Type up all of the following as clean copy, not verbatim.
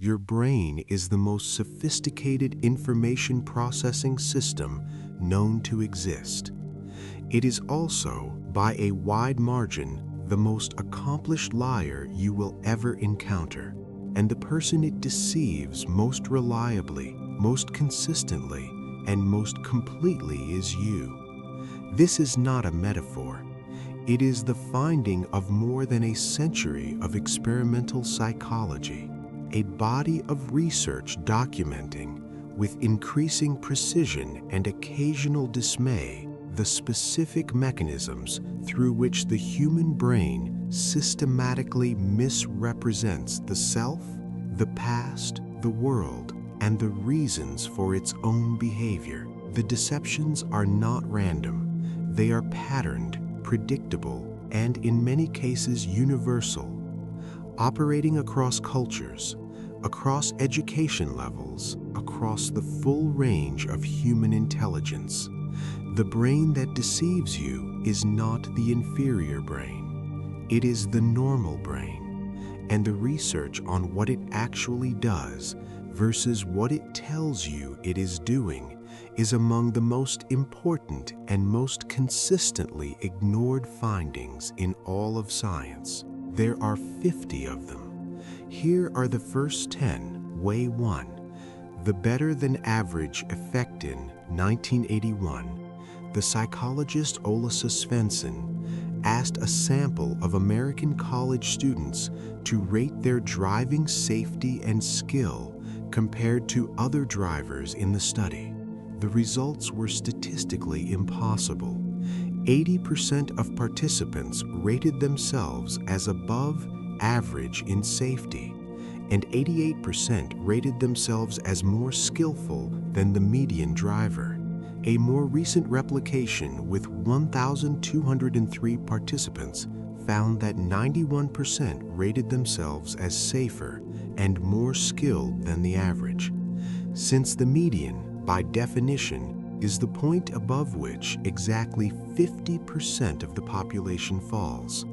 Your brain is the most sophisticated information processing system known to exist. It is also, by a wide margin, the most accomplished liar you will ever encounter, and the person it deceives most reliably, most consistently, and most completely is you. This is not a metaphor. It is the finding of more than a century of experimental psychology, a body of research documenting, with increasing precision and occasional dismay, the specific mechanisms through which the human brain systematically misrepresents the self, the past, the world, and the reasons for its own behavior. The deceptions are not random. They are patterned, predictable, and in many cases universal, operating across cultures, across education levels, across the full range of human intelligence. The brain that deceives you is not the inferior brain. It is the normal brain, and the research on what it actually does versus what it tells you it is doing is among the most important and most consistently ignored findings in all of science. There are 50 of them. Here are the first 10. Way 1. The better than average effect. In 1981, the psychologist Olasa Svensson asked a sample of American college students to rate their driving safety and skill compared to other drivers in the study. The results were statistically impossible. 80% of participants rated themselves as above average in safety, and 88% rated themselves as more skillful than the median driver. A more recent replication with 1,203 participants found that 91% rated themselves as safer and more skilled than the average. Since the median, by definition, is the point above which exactly 50% of the population falls,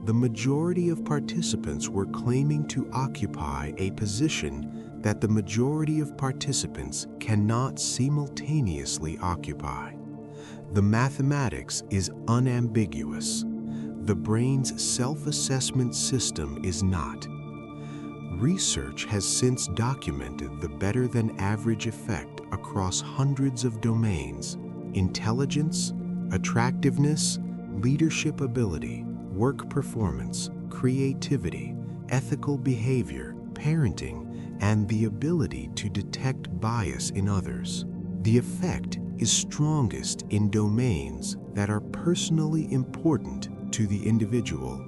the majority of participants were claiming to occupy a position that the majority of participants cannot simultaneously occupy. The mathematics is unambiguous. The brain's self-assessment system is not. Research has since documented the better-than-average effect across hundreds of domains: intelligence, attractiveness, leadership ability, work performance, creativity, ethical behavior, parenting, and the ability to detect bias in others. The effect is strongest in domains that are personally important to the individual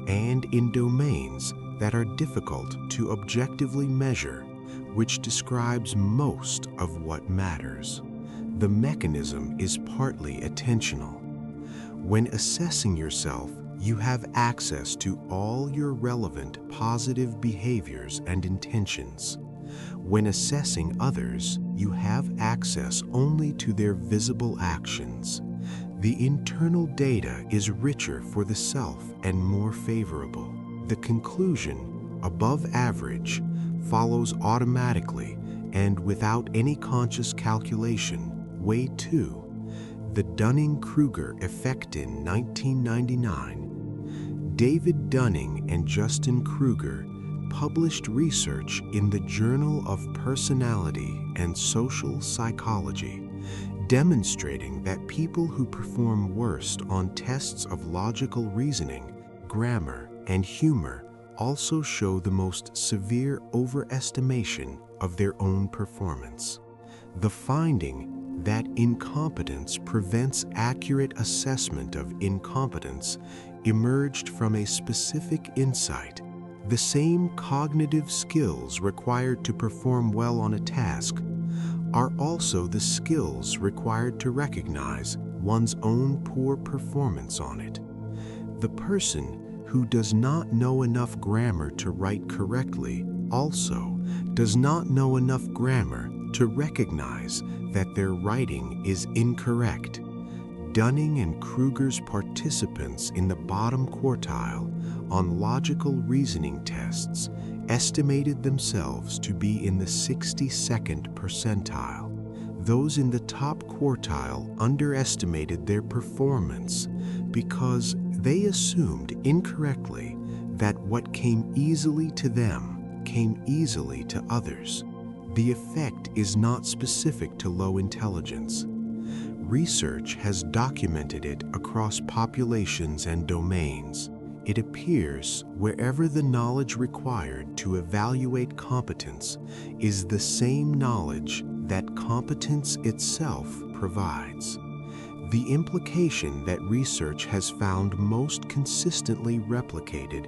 and in domains that are difficult to objectively measure, which describes most of what matters. The mechanism is partly attentional. When assessing yourself, you have access to all your relevant positive behaviors and intentions. When assessing others, you have access only to their visible actions. The internal data is richer for the self and more favorable. The conclusion, above average, follows automatically and without any conscious calculation. Way 2. The Dunning-Kruger effect. In 1999, David Dunning and Justin Kruger published research in the Journal of Personality and Social Psychology, demonstrating that people who perform worst on tests of logical reasoning, grammar, and humor also show the most severe overestimation of their own performance. The finding that incompetence prevents accurate assessment of incompetence emerged from a specific insight. The same cognitive skills required to perform well on a task are also the skills required to recognize one's own poor performance on it. The person who does not know enough grammar to write correctly also does not know enough grammar to recognize that their writing is incorrect. Dunning and Kruger's participants in the bottom quartile on logical reasoning tests estimated themselves to be in the 62nd percentile. Those in the top quartile underestimated their performance because they assumed incorrectly that what came easily to them came easily to others. The effect is not specific to low intelligence. Research has documented it across populations and domains. It appears wherever the knowledge required to evaluate competence is the same knowledge that competence itself provides. The implication that research has found most consistently replicated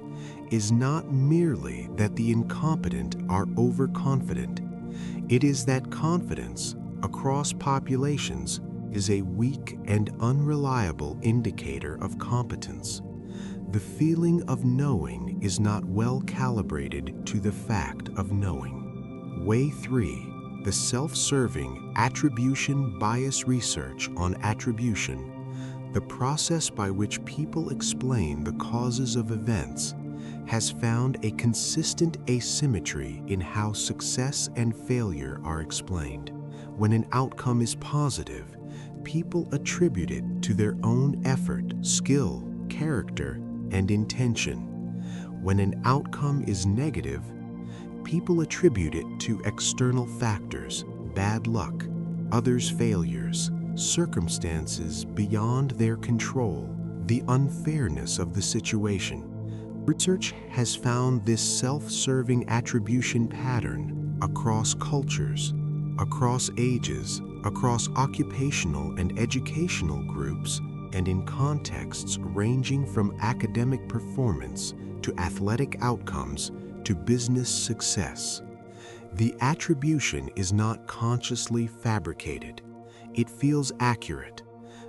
is not merely that the incompetent are overconfident. It is that confidence across populations is a weak and unreliable indicator of competence. The feeling of knowing is not well calibrated to the fact of knowing. Way 3. The self-serving attribution bias research on attribution, the process by which people explain the causes of events, has found a consistent asymmetry in how success and failure are explained. When an outcome is positive, people attribute it to their own effort, skill, character, and intention. When an outcome is negative, people attribute it to external factors, bad luck, others' failures, circumstances beyond their control, the unfairness of the situation. Research has found this self-serving attribution pattern across cultures, across ages, across occupational and educational groups, and in contexts ranging from academic performance to athletic outcomes to business success. The attribution is not consciously fabricated. It feels accurate.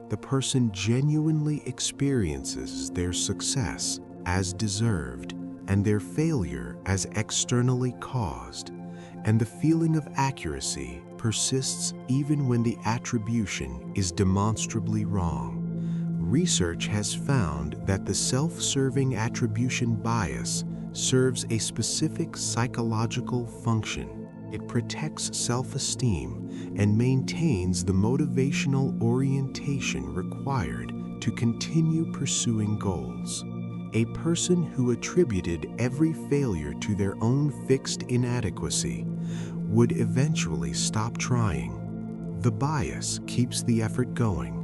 The person genuinely experiences their success as deserved and their failure as externally caused, and the feeling of accuracy persists even when the attribution is demonstrably wrong. Research has found that the self-serving attribution bias serves a specific psychological function. It protects self-esteem and maintains the motivational orientation required to continue pursuing goals. A person who attributed every failure to their own fixed inadequacy would eventually stop trying. The bias keeps the effort going.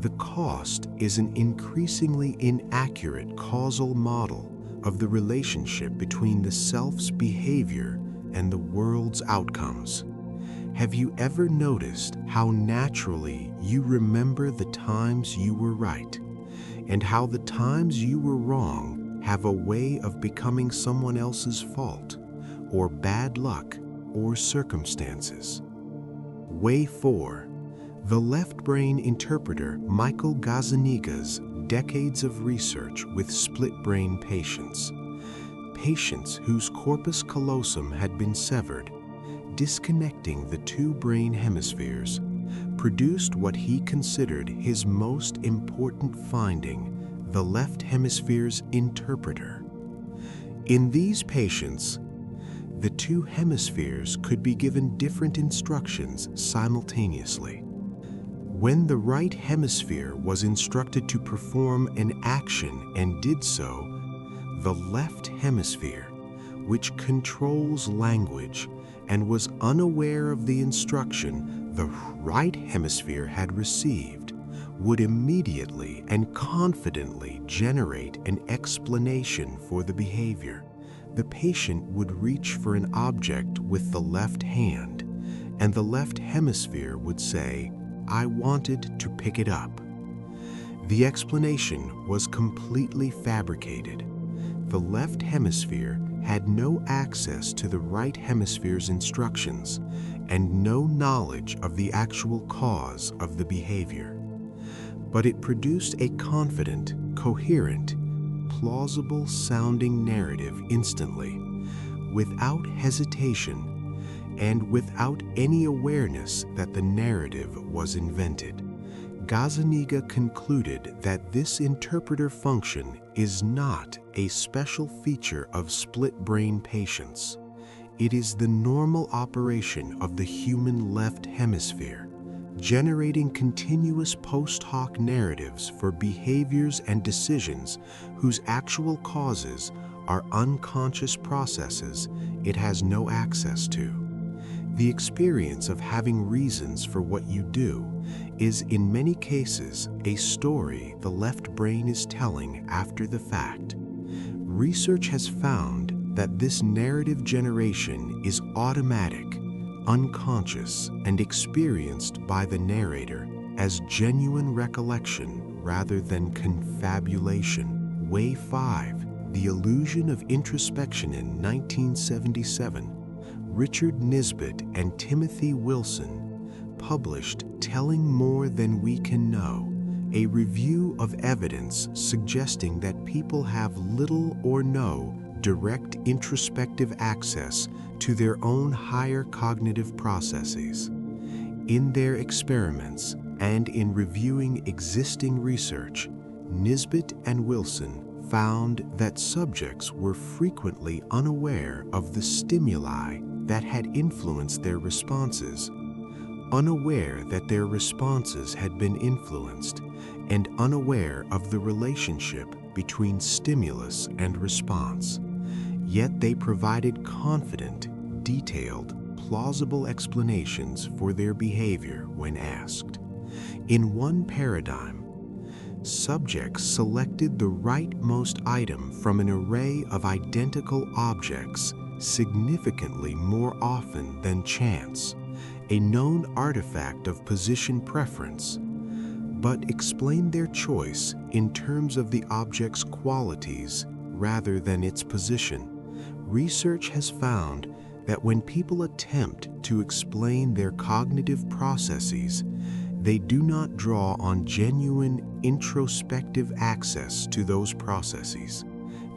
The cost is an increasingly inaccurate causal model of the relationship between the self's behavior and the world's outcomes. Have you ever noticed how naturally you remember the times you were right, and how the times you were wrong have a way of becoming someone else's fault, or bad luck, or circumstances? Way 4. The left brain interpreter Michael Gazzaniga's decades of research with split brain patients. Patients whose corpus callosum had been severed, disconnecting the two brain hemispheres, produced what he considered his most important finding, the left hemisphere's interpreter. In these patients, the two hemispheres could be given different instructions simultaneously. When the right hemisphere was instructed to perform an action and did so, the left hemisphere, which controls language and was unaware of the instruction the right hemisphere had received, would immediately and confidently generate an explanation for the behavior. The patient would reach for an object with the left hand, and the left hemisphere would say, "I wanted to pick it up." The explanation was completely fabricated. The left hemisphere had no access to the right hemisphere's instructions and no knowledge of the actual cause of the behavior. But it produced a confident, coherent, plausible-sounding narrative instantly, without hesitation, and without any awareness that the narrative was invented. Gazzaniga concluded that this interpreter function is not a special feature of split-brain patients. It is the normal operation of the human left hemisphere, generating continuous post hoc narratives for behaviors and decisions whose actual causes are unconscious processes it has no access to. The experience of having reasons for what you do is in many cases a story the left brain is telling after the fact. Research has found that this narrative generation is automatic, unconscious, and experienced by the narrator as genuine recollection rather than confabulation. Way 5, The Illusion of Introspection in 1977. Richard Nisbett and Timothy Wilson published Telling More Than We Can Know, a review of evidence suggesting that people have little or no direct introspective access to their own higher cognitive processes. In their experiments and in reviewing existing research, Nisbett and Wilson found that subjects were frequently unaware of the stimuli that had influenced their responses, unaware that their responses had been influenced, and unaware of the relationship between stimulus and response. Yet they provided confident, detailed, plausible explanations for their behavior when asked. In one paradigm, subjects selected the rightmost item from an array of identical objects significantly more often than chance, a known artifact of position preference, but explained their choice in terms of the object's qualities rather than its position. Research has found that when people attempt to explain their cognitive processes, they do not draw on genuine introspective access to those processes.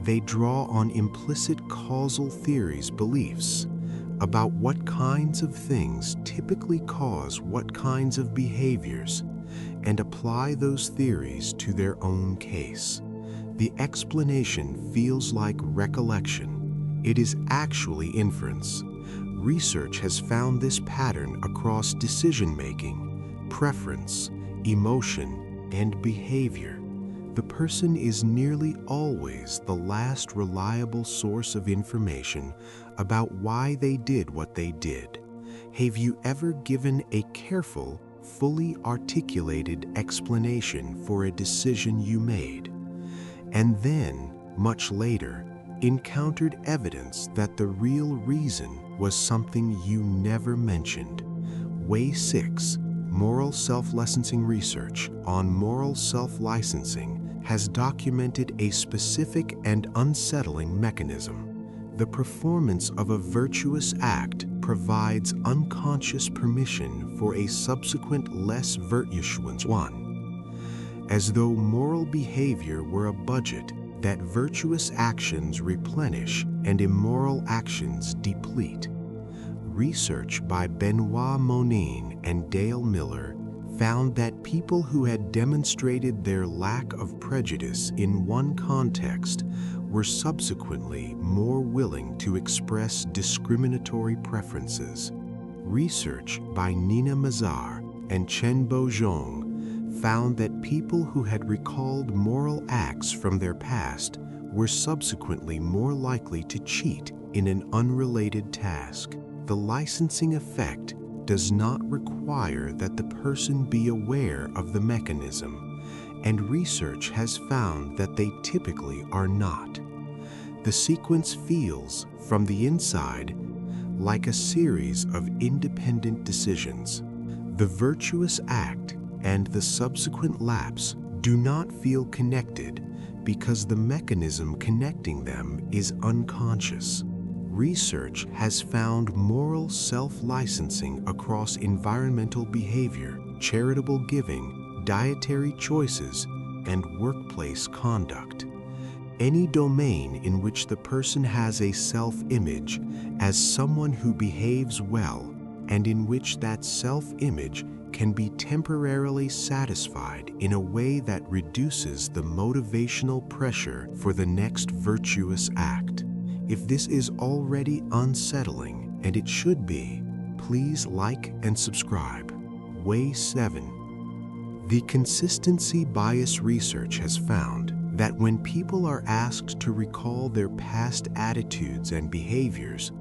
They draw on implicit causal theories, beliefs about what kinds of things typically cause what kinds of behaviors, and apply those theories to their own case. The explanation feels like recollection. It is actually inference. Research has found this pattern across decision-making, preference, emotion, and behavior. The person is nearly always the last reliable source of information about why they did what they did. Have you ever given a careful, fully articulated explanation for a decision you made, and then, much later, encountered evidence that the real reason was something you never mentioned? Way 6, Moral Self-Licensing Research on Moral Self-Licensing has documented a specific and unsettling mechanism. The performance of a virtuous act provides unconscious permission for a subsequent less virtuous one. As though moral behavior were a budget that virtuous actions replenish and immoral actions deplete. Research by Benoit Monin and Dale Miller found that people who had demonstrated their lack of prejudice in one context were subsequently more willing to express discriminatory preferences. Research by Nina Mazar and Chenbo Zhong found that people who had recalled moral acts from their past were subsequently more likely to cheat in an unrelated task. The licensing effect does not require that the person be aware of the mechanism, and research has found that they typically are not. The sequence feels, from the inside, like a series of independent decisions. The virtuous act and the subsequent lapse do not feel connected because the mechanism connecting them is unconscious. Research has found moral self-licensing across environmental behavior, charitable giving, dietary choices, and workplace conduct. Any domain in which the person has a self-image as someone who behaves well, and in which that self-image can be temporarily satisfied in a way that reduces the motivational pressure for the next virtuous act. If this is already unsettling, and it should be, please like and subscribe. Way 7. The consistency bias research has found that when people are asked to recall their past attitudes and behaviors,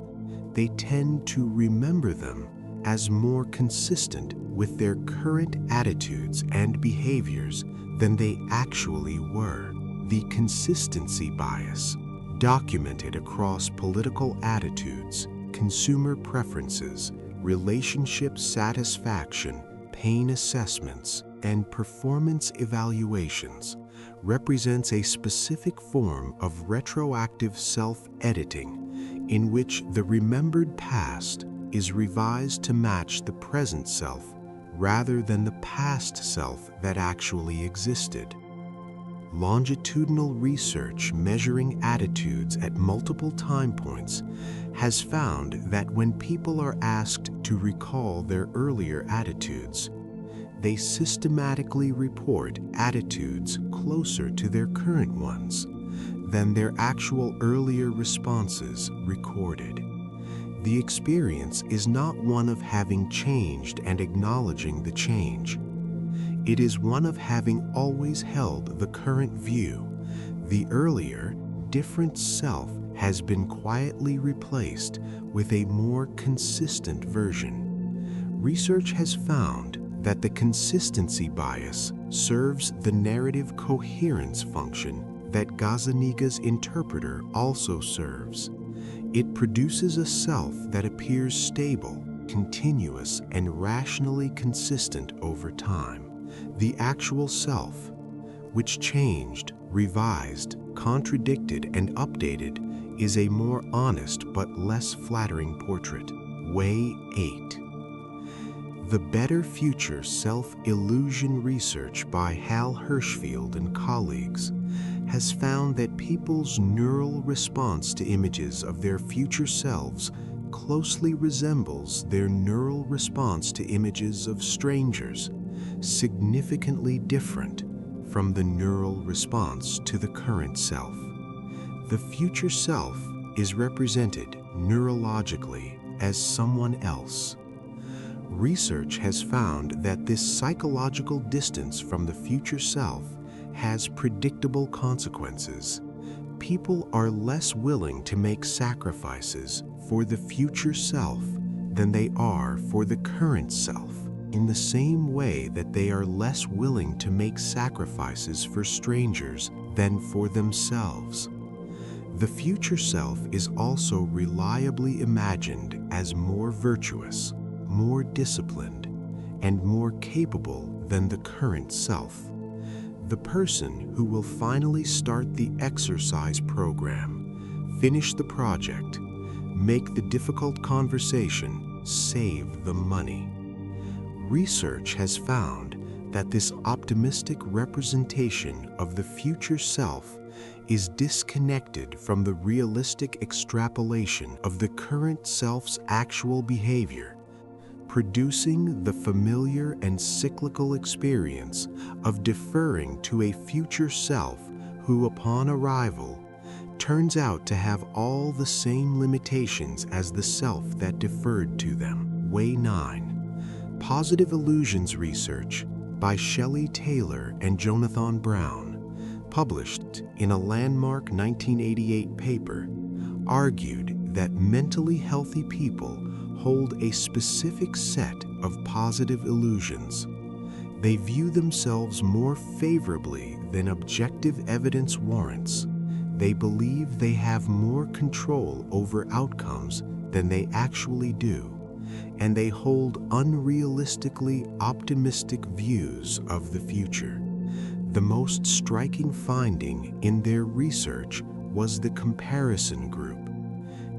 they tend to remember them as more consistent with their current attitudes and behaviors than they actually were. The consistency bias, documented across political attitudes, consumer preferences, relationship satisfaction, pain assessments, and performance evaluations, represents a specific form of retroactive self-editing in which the remembered past is revised to match the present self rather than the past self that actually existed. Longitudinal research measuring attitudes at multiple time points has found that when people are asked to recall their earlier attitudes, they systematically report attitudes closer to their current ones than their actual earlier responses recorded. The experience is not one of having changed and acknowledging the change. It is one of having always held the current view. The earlier, different self has been quietly replaced with a more consistent version. Research has found that the consistency bias serves the narrative coherence function that Gazzaniga's interpreter also serves. It produces a self that appears stable, continuous, and rationally consistent over time. The actual self, which changed, revised, contradicted, and updated, is a more honest but less flattering portrait. Way 8. The Better Future Self-Illusion research by Hal Hirschfield and colleagues has found that people's neural response to images of their future selves closely resembles their neural response to images of strangers, significantly different from the neural response to the current self. The future self is represented neurologically as someone else. Research has found that this psychological distance from the future self has predictable consequences. People are less willing to make sacrifices for the future self than they are for the current self, in the same way that they are less willing to make sacrifices for strangers than for themselves. The future self is also reliably imagined as more virtuous, more disciplined, and more capable than the current self. The person who will finally start the exercise program, finish the project, make the difficult conversation, save the money. Research has found that this optimistic representation of the future self is disconnected from the realistic extrapolation of the current self's actual behavior, producing the familiar and cyclical experience of deferring to a future self who, upon arrival, turns out to have all the same limitations as the self that deferred to them. Way 9. Positive Illusions research by Shelley Taylor and Jonathan Brown, published in a landmark 1988 paper, argued that mentally healthy people hold a specific set of positive illusions. They view themselves more favorably than objective evidence warrants. They believe they have more control over outcomes than they actually do, and they hold unrealistically optimistic views of the future. The most striking finding in their research was the comparison group.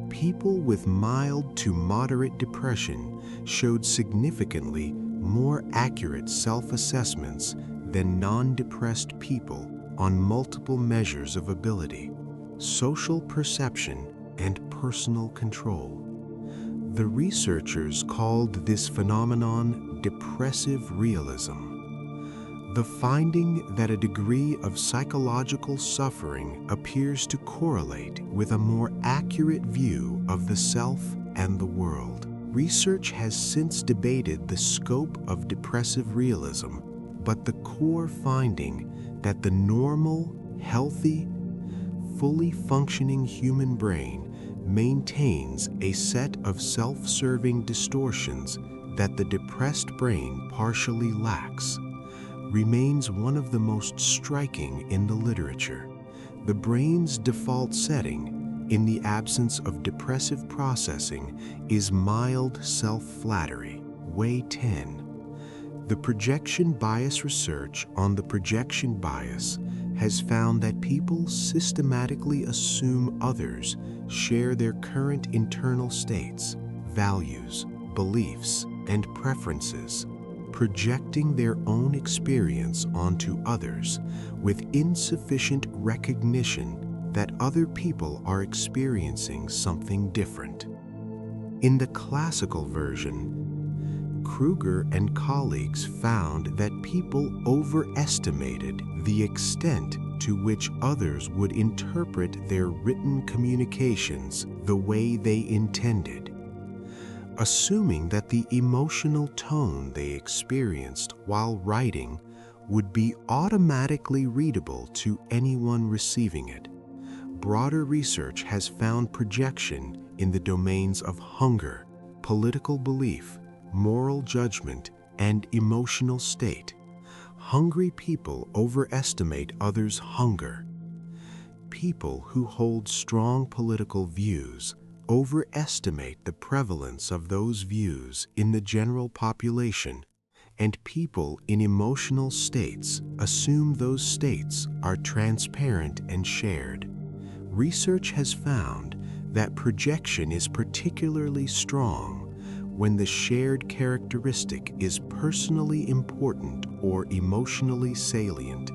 People with mild to moderate depression showed significantly more accurate self-assessments than non-depressed people on multiple measures of ability, social perception, and personal control. The researchers called this phenomenon depressive realism. The finding that a degree of psychological suffering appears to correlate with a more accurate view of the self and the world. Research has since debated the scope of depressive realism, but the core finding that the normal, healthy, fully functioning human brain maintains a set of self-serving distortions that the depressed brain partially lacks remains one of the most striking in the literature. The brain's default setting, in the absence of depressive processing, is mild self-flattery. Way 10. The projection bias research on the projection bias has found that people systematically assume others share their current internal states, values, beliefs, and preferences, projecting their own experience onto others with insufficient recognition that other people are experiencing something different. In the classical version, Kruger and colleagues found that people overestimated the extent to which others would interpret their written communications the way they intended, assuming that the emotional tone they experienced while writing would be automatically readable to anyone receiving it. Broader research has found projection in the domains of hunger, political belief, moral judgment, and emotional state. Hungry people overestimate others' hunger. People who hold strong political views overestimate the prevalence of those views in the general population, and people in emotional states assume those states are transparent and shared. Research has found that projection is particularly strong when the shared characteristic is personally important or emotionally salient.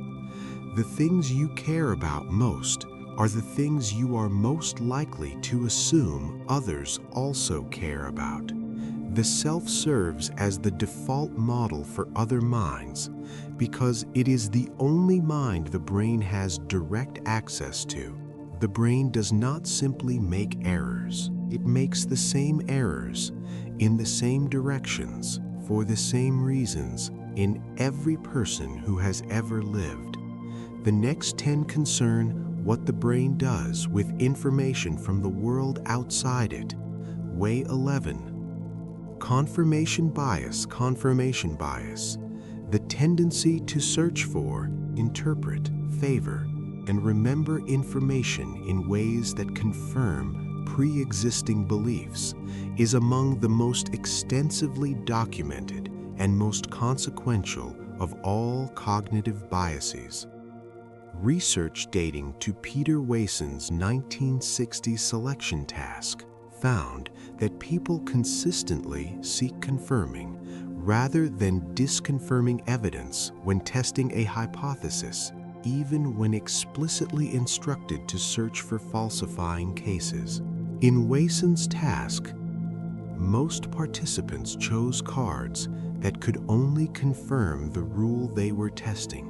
The things you care about most are the things you are most likely to assume others also care about. The self serves as the default model for other minds because it is the only mind the brain has direct access to. The brain does not simply make errors. It makes the same errors in the same directions for the same reasons in every person who has ever lived. The next 10 concern what the brain does with information from the world outside it. Way 11. Confirmation bias. Confirmation bias. The tendency to search for, interpret, favor, and remember information in ways that confirm pre-existing beliefs is among the most extensively documented and most consequential of all cognitive biases. Research dating to Peter Wason's 1960 selection task found that people consistently seek confirming rather than disconfirming evidence when testing a hypothesis, even when explicitly instructed to search for falsifying cases. In Wason's task, most participants chose cards that could only confirm the rule they were testing,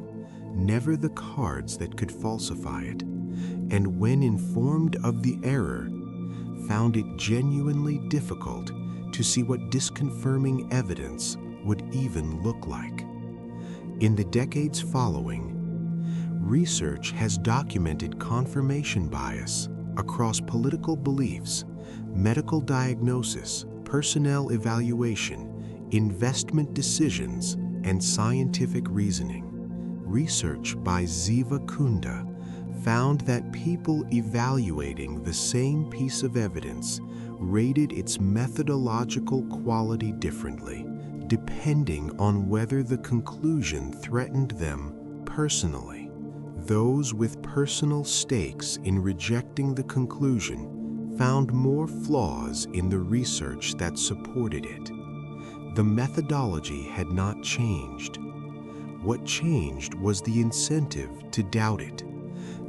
never the cards that could falsify it, and when informed of the error, found it genuinely difficult to see what disconfirming evidence would even look like. In the decades following, research has documented confirmation bias across political beliefs, medical diagnosis, personnel evaluation, investment decisions, and scientific reasoning. Research by Ziva Kunda found that people evaluating the same piece of evidence rated its methodological quality differently, depending on whether the conclusion threatened them personally. Those with personal stakes in rejecting the conclusion found more flaws in the research that supported it. The methodology had not changed. What changed was the incentive to doubt it.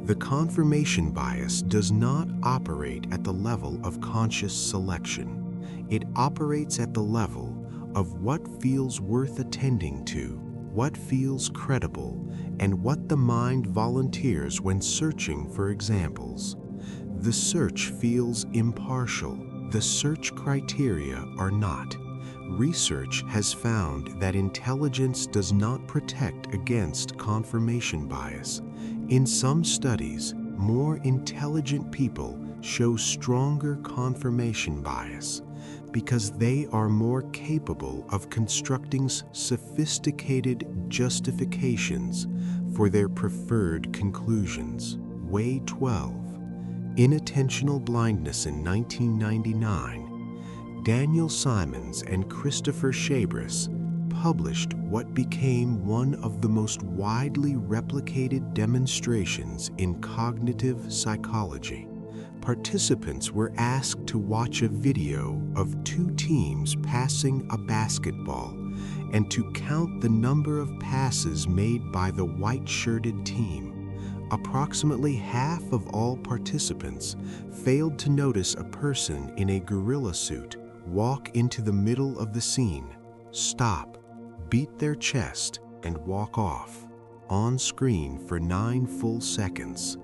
The confirmation bias does not operate at the level of conscious selection. It operates at the level of what feels worth attending to, what feels credible, and what the mind volunteers when searching for examples. The search feels impartial. The search criteria are not. Research has found that intelligence does not protect against confirmation bias. In some studies, more intelligent people show stronger confirmation bias because they are more capable of constructing sophisticated justifications for their preferred conclusions. Way 12. Inattentional blindness in 1999. Daniel Simons and Christopher Chabris published what became one of the most widely replicated demonstrations in cognitive psychology. Participants were asked to watch a video of two teams passing a basketball and to count the number of passes made by the white-shirted team. Approximately half of all participants failed to notice a person in a gorilla suit walk into the middle of the scene, stop, beat their chest, and walk off, on screen for 9 full seconds.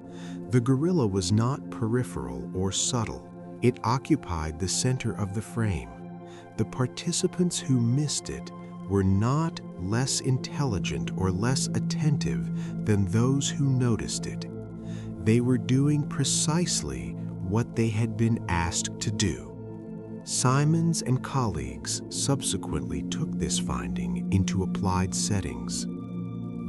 The gorilla was not peripheral or subtle. It occupied the center of the frame. The participants who missed it were not less intelligent or less attentive than those who noticed it. They were doing precisely what they had been asked to do. Simons and colleagues subsequently took this finding into applied settings.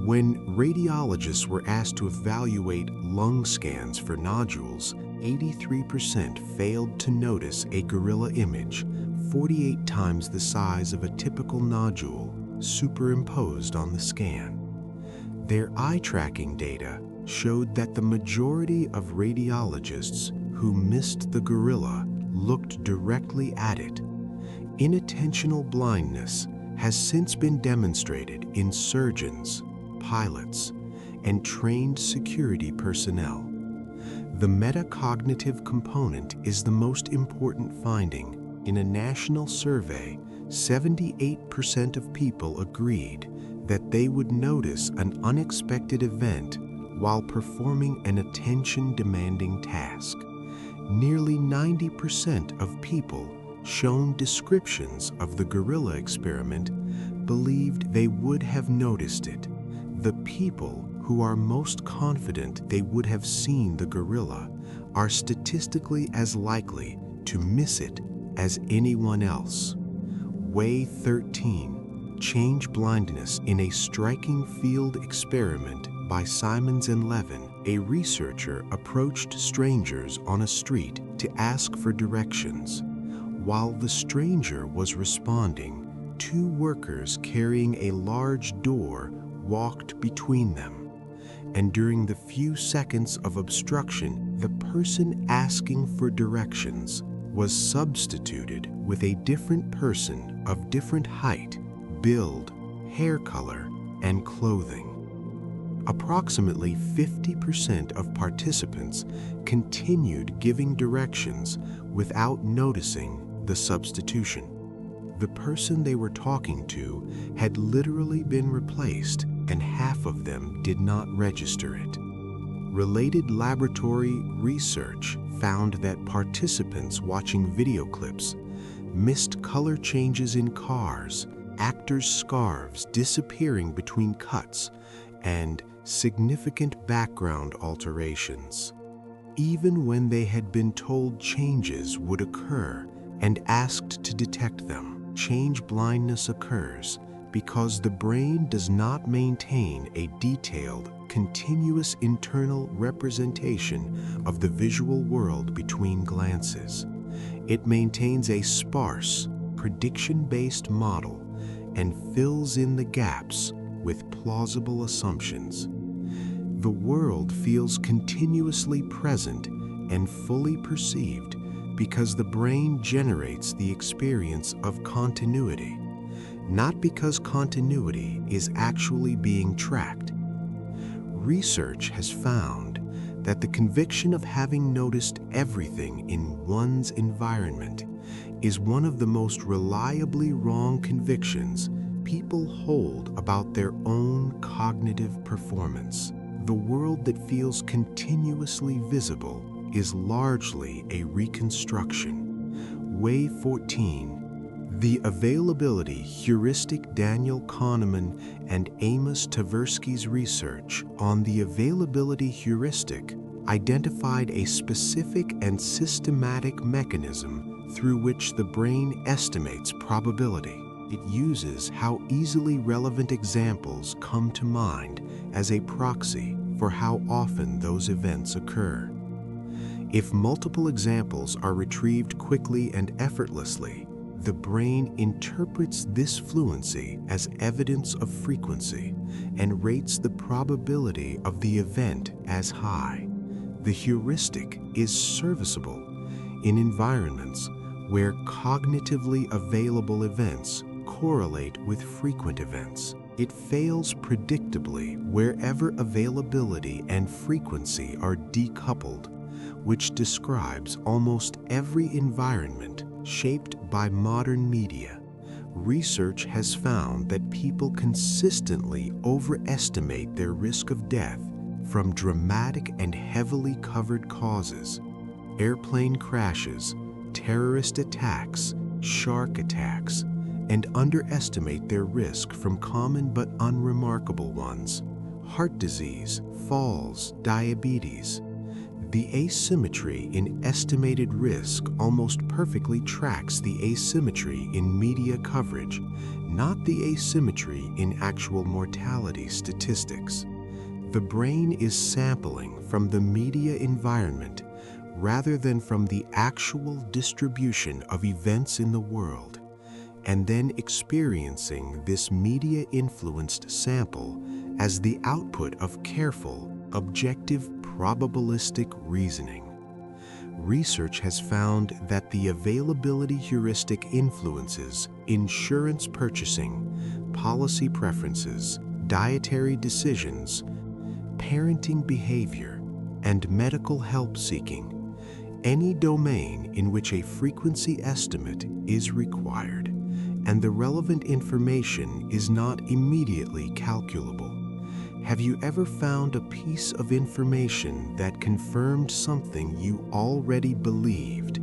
When radiologists were asked to evaluate lung scans for nodules, 83% failed to notice a gorilla image, 48 times the size of a typical nodule, superimposed on the scan. Their eye-tracking data showed that the majority of radiologists who missed the gorilla looked directly at it. Inattentional blindness has since been demonstrated in surgeons, pilots, and trained security personnel. The metacognitive component is the most important finding. In a national survey, 78% of people agreed that they would notice an unexpected event while performing an attention-demanding task. Nearly 90% of people shown descriptions of the gorilla experiment believed they would have noticed it. The people who are most confident they would have seen the gorilla are statistically as likely to miss it as anyone else. Way 13. Change blindness in a striking field experiment by Simons and Levin. A researcher approached strangers on a street to ask for directions. While the stranger was responding, 2 workers carrying a large door walked between them. And during the few seconds of obstruction, the person asking for directions was substituted with a different person of different height, build, hair color, and clothing. Approximately 50% of participants continued giving directions without noticing the substitution. The person they were talking to had literally been replaced, and half of them did not register it. Related laboratory research found that participants watching video clips missed color changes in cars, actors' scarves disappearing between cuts, and significant background alterations. Even when they had been told changes would occur and asked to detect them, change blindness occurs because the brain does not maintain a detailed, continuous internal representation of the visual world between glances. It maintains a sparse, prediction-based model and fills in the gaps with plausible assumptions. The world feels continuously present and fully perceived because the brain generates the experience of continuity, not because continuity is actually being tracked. Research has found that the conviction of having noticed everything in one's environment is one of the most reliably wrong convictions people hold about their own cognitive performance. The world that feels continuously visible is largely a reconstruction. Way 14. The availability heuristic. Daniel Kahneman and Amos Tversky's research on the availability heuristic identified a specific and systematic mechanism through which the brain estimates probability. It uses how easily relevant examples come to mind as a proxy for how often those events occur. If multiple examples are retrieved quickly and effortlessly, the brain interprets this fluency as evidence of frequency and rates the probability of the event as high. The heuristic is serviceable in environments where cognitively available events correlate with frequent events. It fails predictably wherever availability and frequency are decoupled, which describes almost every environment shaped by modern media. Research has found that people consistently overestimate their risk of death from dramatic and heavily covered causes: airplane crashes, terrorist attacks, shark attacks, and underestimate their risk from common but unremarkable ones: heart disease, falls, diabetes. The asymmetry in estimated risk almost perfectly tracks the asymmetry in media coverage, not the asymmetry in actual mortality statistics. The brain is sampling from the media environment rather than from the actual distribution of events in the world, and then experiencing this media-influenced sample as the output of careful, objective, probabilistic reasoning. Research has found that the availability heuristic influences insurance purchasing, policy preferences, dietary decisions, parenting behavior, and medical help seeking, any domain in which a frequency estimate is required, and the relevant information is not immediately calculable. Have you ever found a piece of information that confirmed something you already believed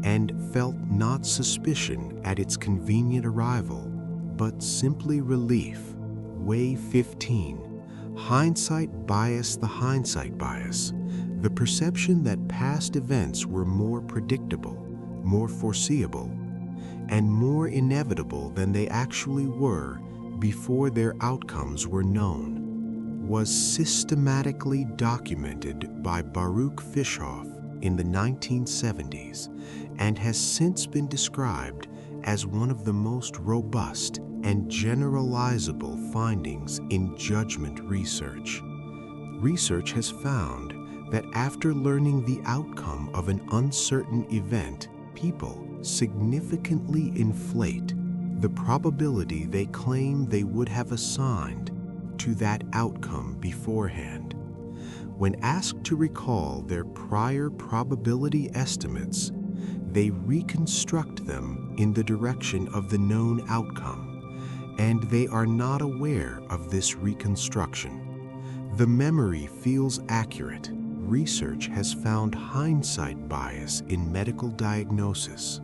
and felt not suspicion at its convenient arrival, but simply relief? Way 15. Hindsight bias. The hindsight bias, the perception that past events were more predictable, more foreseeable, and more inevitable than they actually were before their outcomes were known, was systematically documented by Baruch Fishoff in the 1970s and has since been described as one of the most robust and generalizable findings in judgment research. Research has found that after learning the outcome of an uncertain event, people significantly inflate the probability they claim they would have assigned to that outcome beforehand. When asked to recall their prior probability estimates, they reconstruct them in the direction of the known outcome, and they are not aware of this reconstruction. The memory feels accurate. Research has found hindsight bias in medical diagnosis.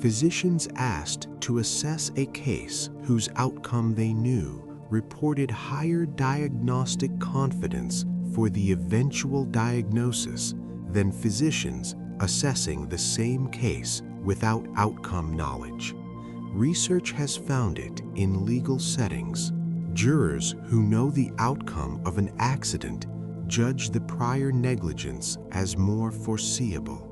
Physicians asked to assess a case whose outcome they knew reported higher diagnostic confidence for the eventual diagnosis than physicians assessing the same case without outcome knowledge. Research has found it in legal settings. Jurors who know the outcome of an accident judge the prior negligence as more foreseeable.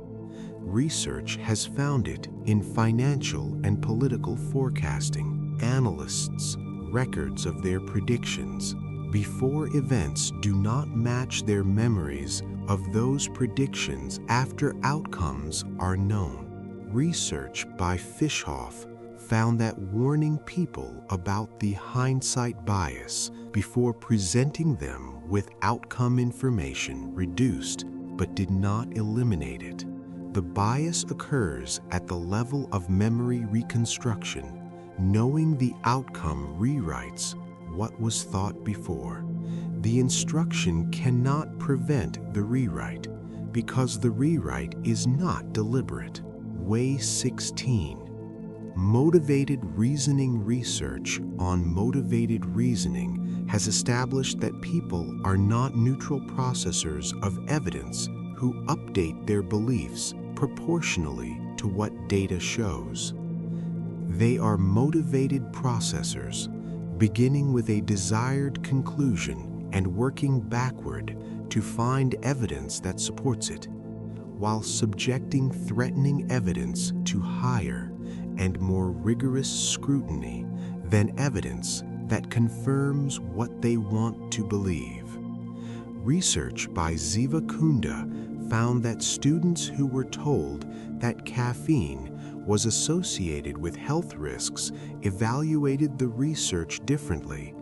Research has found it in financial and political forecasting. Analysts' records of their predictions before events do not match their memories of those predictions after outcomes are known. Research by Fishoff found that warning people about the hindsight bias before presenting them with outcome information reduced but did not eliminate it. The bias occurs at the level of memory reconstruction. Knowing the outcome rewrites what was thought before. The instruction cannot prevent the rewrite because the rewrite is not deliberate. Way 16. Motivated reasoning research on motivated reasoning has established that people are not neutral processors of evidence who update their beliefs proportionally to what data shows. They are motivated processors, beginning with a desired conclusion and working backward to find evidence that supports it, while subjecting threatening evidence to higher and more rigorous scrutiny than evidence that confirms what they want to believe. Research by Ziva Kunda found that students who were told that caffeine was associated with health risks evaluated the research differently,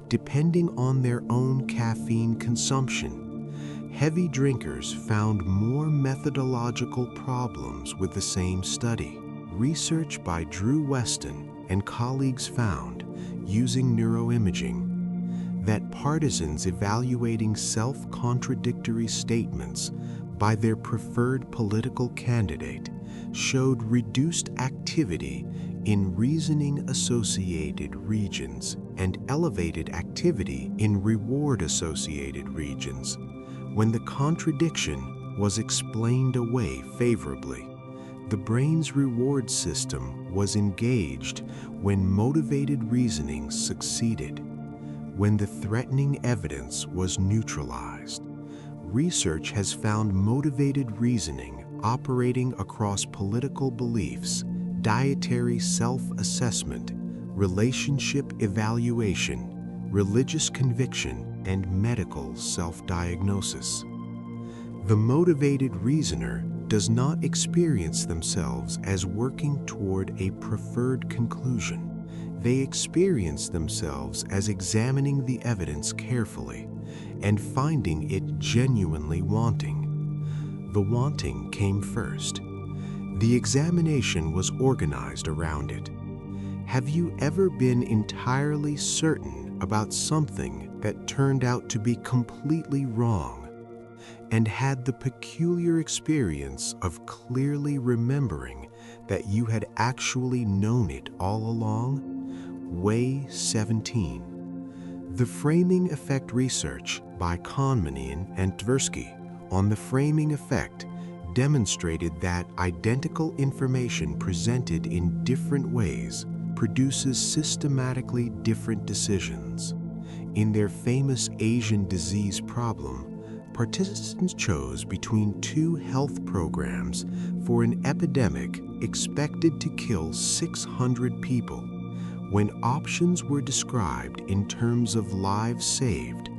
depending on their own caffeine consumption. Heavy drinkers found more methodological problems with the same study. Research by Drew Weston and colleagues found, using neuroimaging, that partisans evaluating self-contradictory statements by their preferred political candidate showed reduced activity in reasoning-associated regions and elevated activity in reward-associated regions when the contradiction was explained away favorably. The brain's reward system was engaged when motivated reasoning succeeded, when the threatening evidence was neutralized. Research has found motivated reasoning operating across political beliefs, dietary self-assessment, relationship evaluation, religious conviction, and medical self-diagnosis. The motivated reasoner does not experience themselves as working toward a preferred conclusion. They experience themselves as examining the evidence carefully and finding it genuinely wanting. The wanting came first. The examination was organized around it. Have you ever been entirely certain about something that turned out to be completely wrong, and had the peculiar experience of clearly remembering that you had actually known it all along? Way 17. The framing effect research by Kahneman and Tversky on the framing effect demonstrated that identical information presented in different ways produces systematically different decisions. In their famous Asian disease problem, participants chose between two health programs for an epidemic expected to kill 600 people. When options were described in terms of lives saved,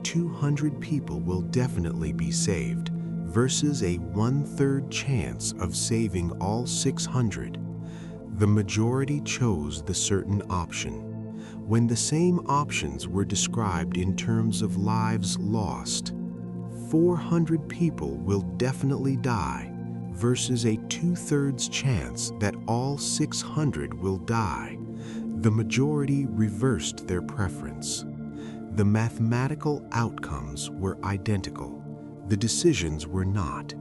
200 people will definitely be saved versus a 1/3 chance of saving all 600. The majority chose the certain option. When the same options were described in terms of lives lost, 400 people will definitely die versus a 2/3 chance that all 600 will die. The majority reversed their preference. The mathematical outcomes were identical. The decisions were not.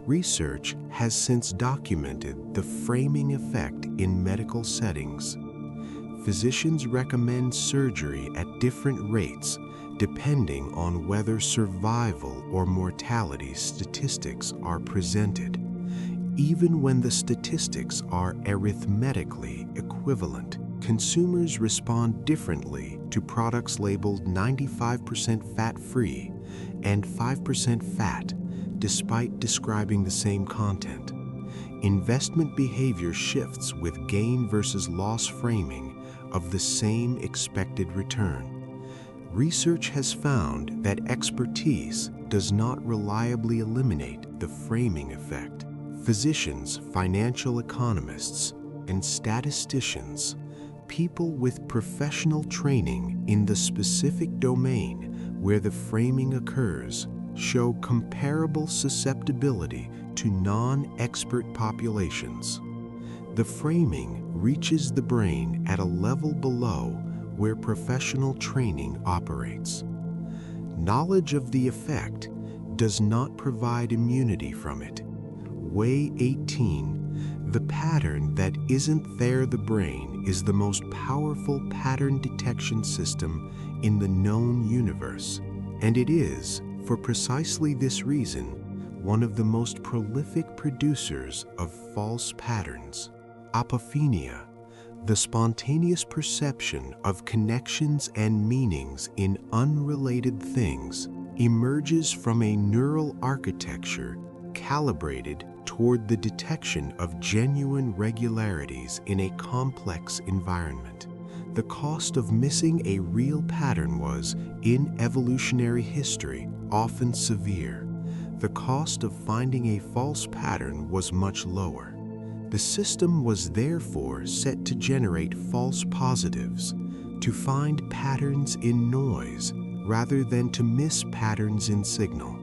Research has since documented the framing effect in medical settings. Physicians recommend surgery at different rates depending on whether survival or mortality statistics are presented, even when the statistics are arithmetically equivalent. Consumers respond differently to products labeled 95% fat-free and 5% fat, despite describing the same content. Investment behavior shifts with gain versus loss framing of the same expected return. Research has found that expertise does not reliably eliminate the framing effect. Physicians, financial economists, and statisticians, people with professional training in the specific domain where the framing occurs, show comparable susceptibility to non-expert populations. The framing reaches the brain at a level below where professional training operates. Knowledge of the effect does not provide immunity from it. Way 18, the pattern that isn't there. The brain is the most powerful pattern detection system in the known universe, and it is, for precisely this reason, one of the most prolific producers of false patterns. Apophenia, the spontaneous perception of connections and meanings in unrelated things, emerges from a neural architecture calibrated toward the detection of genuine regularities in a complex environment. The cost of missing a real pattern was, in evolutionary history, often severe. The cost of finding a false pattern was much lower. The system was therefore set to generate false positives, to find patterns in noise rather than to miss patterns in signal.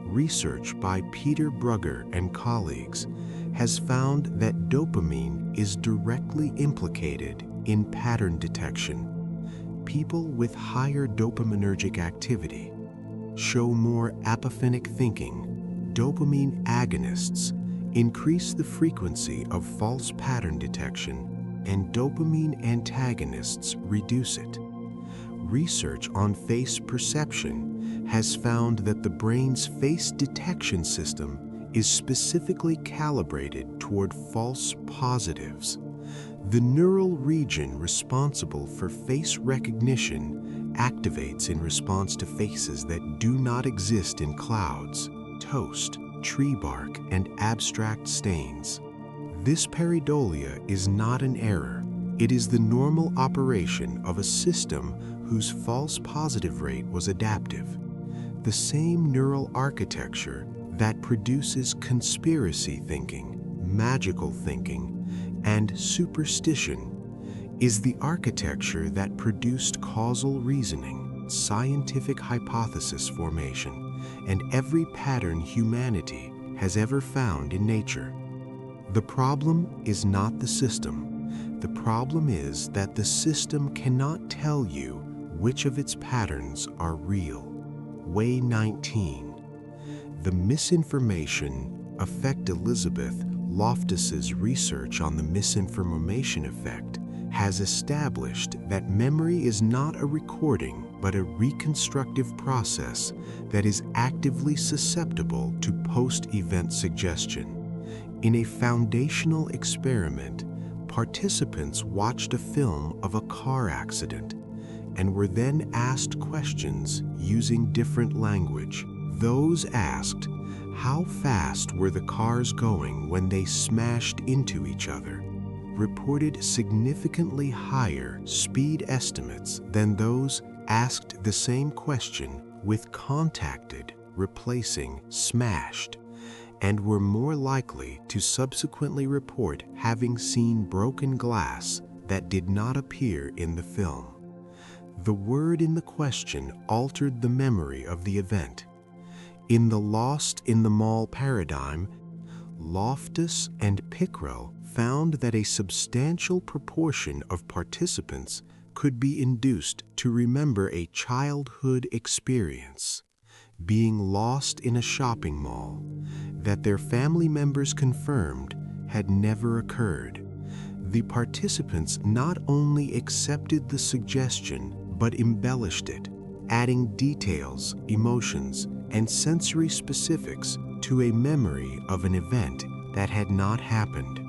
Research by Peter Brugger and colleagues has found that dopamine is directly implicated in pattern detection. People with higher dopaminergic activity show more apophenic thinking. Dopamine agonists increase the frequency of false pattern detection, and dopamine antagonists reduce it. Research on face perception has found that the brain's face detection system is specifically calibrated toward false positives. The neural region responsible for face recognition activates in response to faces that do not exist in clouds, toast, tree bark, and abstract stains. This pareidolia is not an error. It is the normal operation of a system whose false positive rate was adaptive. The same neural architecture that produces conspiracy thinking, magical thinking, and superstition is the architecture that produced causal reasoning, scientific hypothesis formation, and every pattern humanity has ever found in nature. The problem is not the system. The problem is that the system cannot tell you which of its patterns are real. Way 19. The misinformation effect. Elizabeth Loftus's research on the misinformation effect has established that memory is not a recording but a reconstructive process that is actively susceptible to post-event suggestion. In a foundational experiment, participants watched a film of a car accident and were then asked questions using different language. Those asked, how fast were the cars going when they smashed into each other, reported significantly higher speed estimates than those asked the same question with contacted replacing smashed, and were more likely to subsequently report having seen broken glass that did not appear in the film. The word in the question altered the memory of the event. In the Lost in the Mall paradigm, Loftus and Pickrell found that a substantial proportion of participants could be induced to remember a childhood experience, being lost in a shopping mall, that their family members confirmed had never occurred. The participants not only accepted the suggestion, but embellished it, adding details, emotions, and sensory specifics to a memory of an event that had not happened.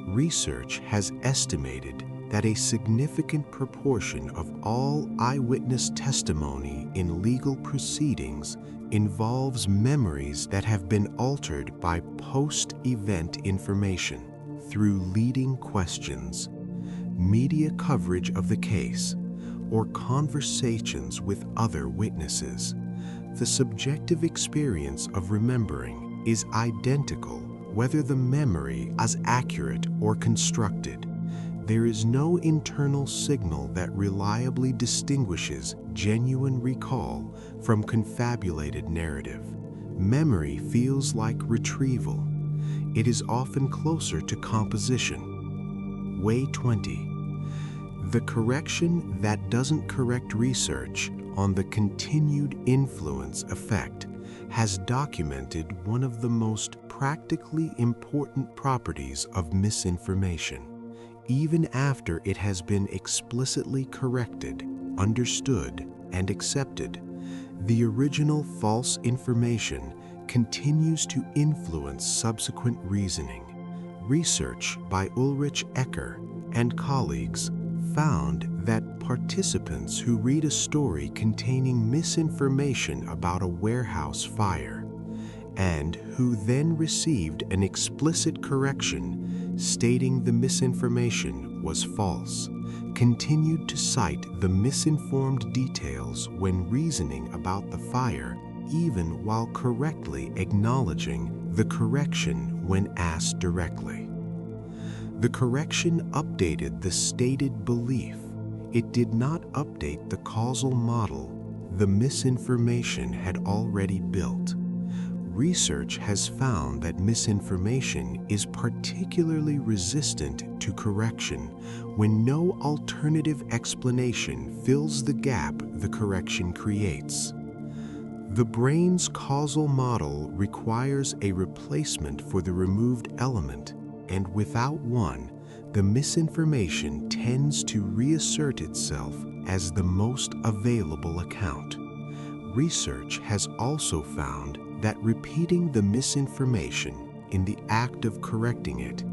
Research has estimated that a significant proportion of all eyewitness testimony in legal proceedings involves memories that have been altered by post-event information through leading questions, media coverage of the case, or conversations with other witnesses. The subjective experience of remembering is identical whether the memory is accurate or constructed. There is no internal signal that reliably distinguishes genuine recall from confabulated narrative. memory feels like retrieval. It is often closer to composition. Way 20. The correction that doesn't correct research on the continued influence effect has documented one of the most practically important properties of misinformation. Even after it has been explicitly corrected, understood, and accepted, the original false information continues to influence subsequent reasoning. Research by Ulrich Ecker and colleagues found that participants who read a story containing misinformation about a warehouse fire and who then received an explicit correction stating the misinformation was false continued to cite the misinformed details when reasoning about the fire, even while correctly acknowledging the correction when asked directly. The correction updated the stated belief. It did not update the causal model the misinformation had already built. Research has found that misinformation is particularly resistant to correction when no alternative explanation fills the gap the correction creates. The brain's causal model requires a replacement for the removed element, and without one, the misinformation tends to reassert itself as the most available account. Research has also found that repeating the misinformation in the act of correcting it,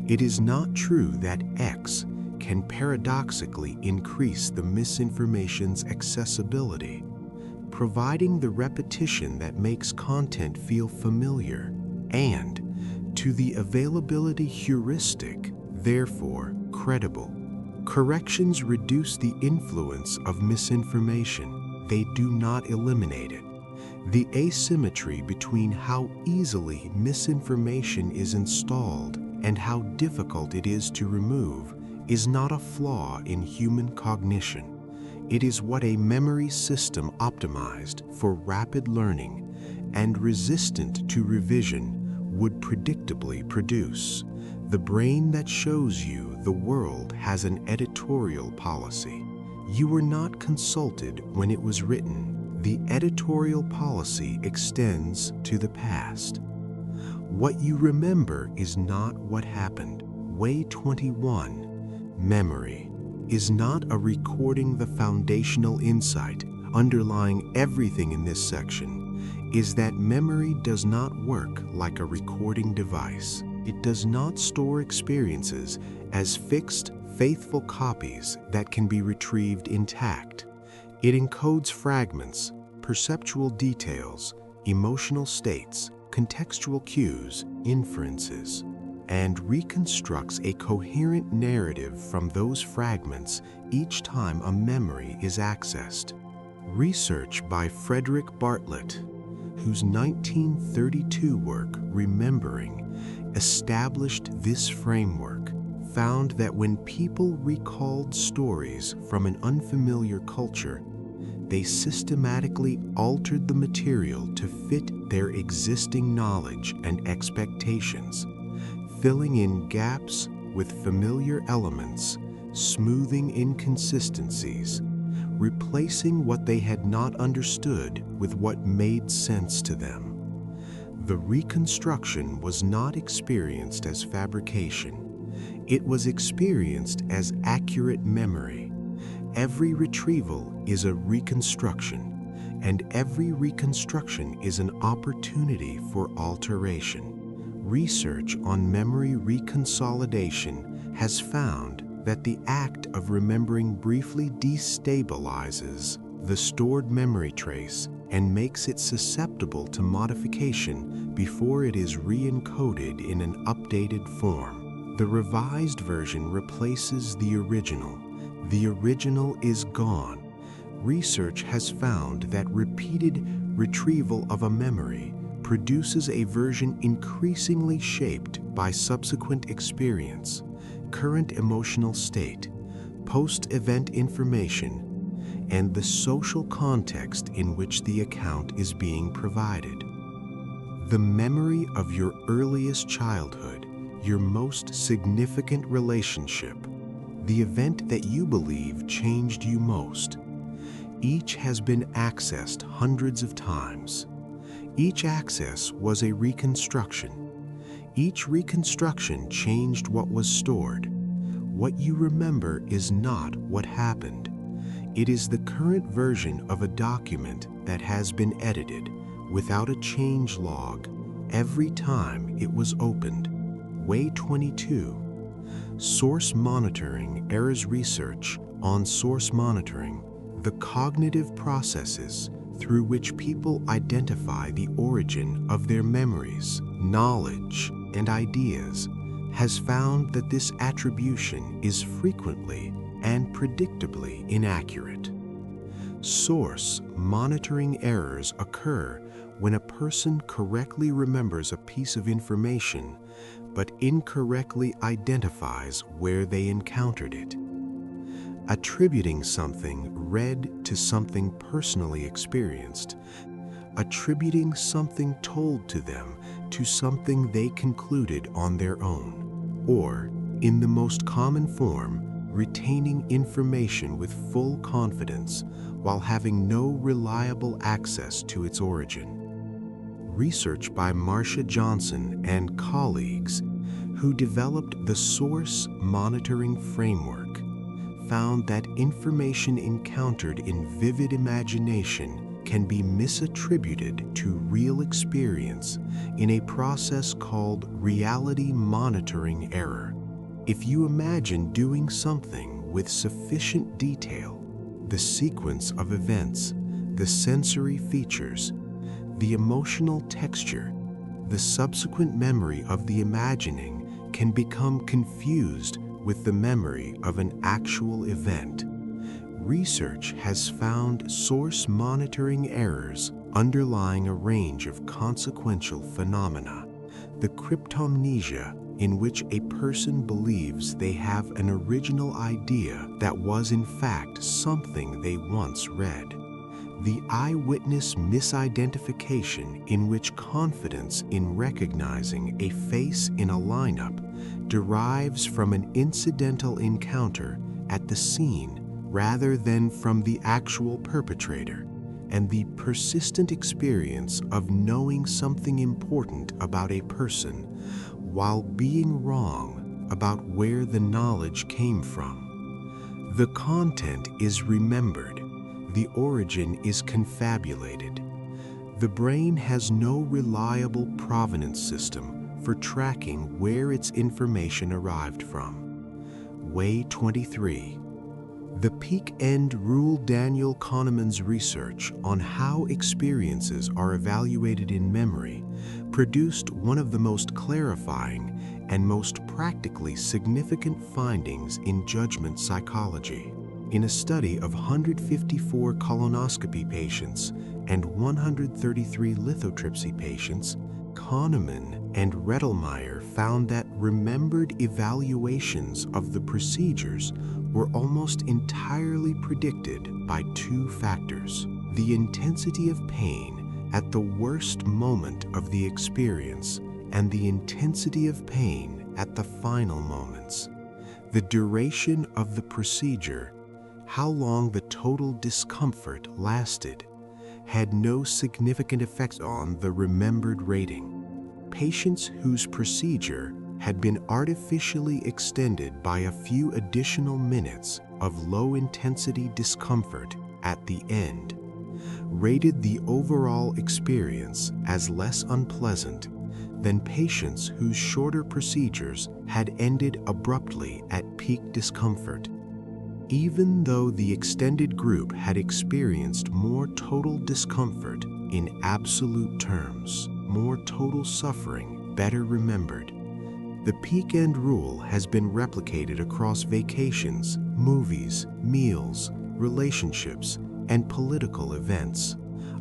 it is not true that X can paradoxically increase the misinformation's accessibility, providing the repetition that makes content feel familiar, and to the availability heuristic, therefore credible. Corrections reduce the influence of misinformation. They do not eliminate it. The asymmetry between how easily misinformation is installed and how difficult it is to remove is not a flaw in human cognition. It is what a memory system optimized for rapid learning and resistant to revision would predictably produce. The brain that shows you the world has an editorial policy. You were not consulted when it was written. The editorial policy extends to the past. What you remember is not what happened. Way 21. Memory is not a recording. The foundational insight underlying everything in this section is that memory does not work like a recording device. It does not store experiences as fixed, faithful copies that can be retrieved intact. It encodes fragments, perceptual details, emotional states, contextual cues, inferences, and reconstructs a coherent narrative from those fragments each time a memory is accessed. Research by Frederick Bartlett, whose 1932 work, Remembering, established this framework, found that when people recalled stories from an unfamiliar culture, they systematically altered the material to fit their existing knowledge and expectations, filling in gaps with familiar elements, smoothing inconsistencies, replacing what they had not understood with what made sense to them. The reconstruction was not experienced as fabrication. It was experienced as accurate memory. Every retrieval is a reconstruction, and every reconstruction is an opportunity for alteration. Research on memory reconsolidation has found that the act of remembering briefly destabilizes the stored memory trace and makes it susceptible to modification before it is re-encoded in an updated form. The revised version replaces the original. The original is gone. Research has found that repeated retrieval of a memory produces a version increasingly shaped by subsequent experience, current emotional state, post-event information, and the social context in which the account is being provided. The memory of your earliest childhood, your most significant relationship, the event that you believe changed you most. Each has been accessed hundreds of times. Each access was a reconstruction. Each reconstruction changed what was stored. What you remember is not what happened. It is the current version of a document that has been edited without a change log every time it was opened. Way 22. Source Monitoring Errors Research on source monitoring, the cognitive processes through which people identify the origin of their memories, knowledge, and ideas, has found that this attribution is frequently and predictably inaccurate. Source monitoring errors occur when a person correctly remembers a piece of information but incorrectly identifies where they encountered it. Attributing something read to something personally experienced, attributing something told to them to something they concluded on their own, or, in the most common form, retaining information with full confidence while having no reliable access to its origin. Research by Marcia Johnson and colleagues, who developed the source monitoring framework, found that information encountered in vivid imagination can be misattributed to real experience in a process called reality monitoring error. If you imagine doing something with sufficient detail, the sequence of events, the sensory features, the emotional texture, the subsequent memory of the imagining can become confused with the memory of an actual event. Research has found source monitoring errors underlying a range of consequential phenomena. The cryptomnesia, in which a person believes they have an original idea that was in fact something they once read. The eyewitness misidentification, in which confidence in recognizing a face in a lineup derives from an incidental encounter at the scene rather than from the actual perpetrator, and the persistent experience of knowing something important about a person while being wrong about where the knowledge came from. The content is remembered. The origin is confabulated. The brain has no reliable provenance system for tracking where its information arrived from. Way 23. The peak-end rule Daniel Kahneman's research on how experiences are evaluated in memory produced one of the most clarifying and most practically significant findings in judgment psychology. In a study of 154 colonoscopy patients and 133 lithotripsy patients, Kahneman and Rettelmeyer found that remembered evaluations of the procedures were almost entirely predicted by two factors: the intensity of pain at the worst moment of the experience and the intensity of pain at the final moments. The duration of the procedure, how long the total discomfort lasted, had no significant effect on the remembered rating. Patients whose procedure had been artificially extended by a few additional minutes of low-intensity discomfort at the end rated the overall experience as less unpleasant than patients whose shorter procedures had ended abruptly at peak discomfort. Even though the extended group had experienced more total discomfort in absolute terms, more total suffering better remembered, the peak-end rule has been replicated across vacations, movies, meals, relationships, and political events.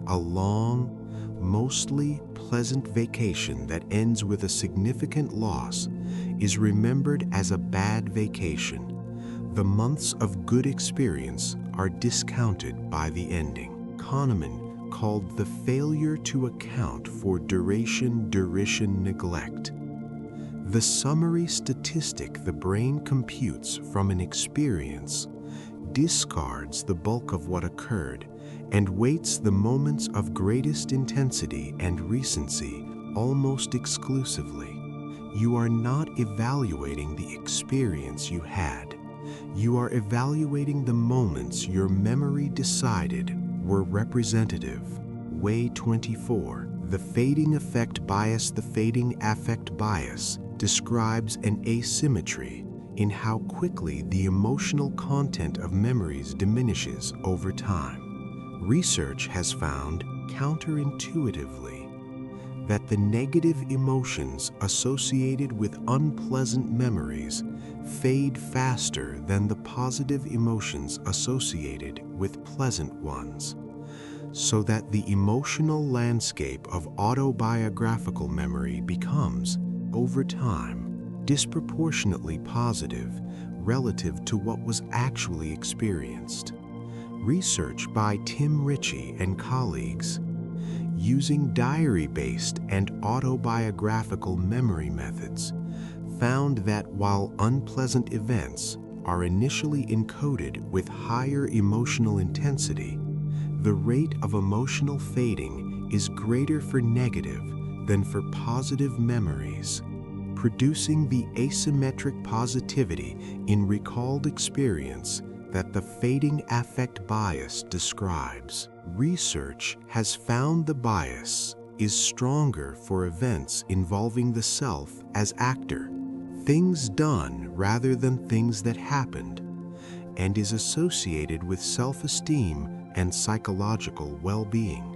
A long, mostly pleasant vacation that ends with a significant loss is remembered as a bad vacation. The months of good experience are discounted by the ending. Kahneman called the failure to account for duration neglect. The summary statistic the brain computes from an experience discards the bulk of what occurred and weights the moments of greatest intensity and recency almost exclusively. You are not evaluating the experience you had. You are evaluating the moments your memory decided were representative. Way 24. The fading affect bias. The fading affect bias describes an asymmetry in how quickly the emotional content of memories diminishes over time. Research has found, counterintuitively, that the negative emotions associated with unpleasant memories fade faster than the positive emotions associated with pleasant ones, so that the emotional landscape of autobiographical memory becomes, over time, disproportionately positive relative to what was actually experienced. Research by Tim Ritchie and colleagues, using diary-based and autobiographical memory methods, found that while unpleasant events are initially encoded with higher emotional intensity, the rate of emotional fading is greater for negative than for positive memories, producing the asymmetric positivity in recalled experience that the fading affect bias describes. Research has found the bias is stronger for events involving the self as actor, things done rather than things that happened, and is associated with self-esteem and psychological well-being.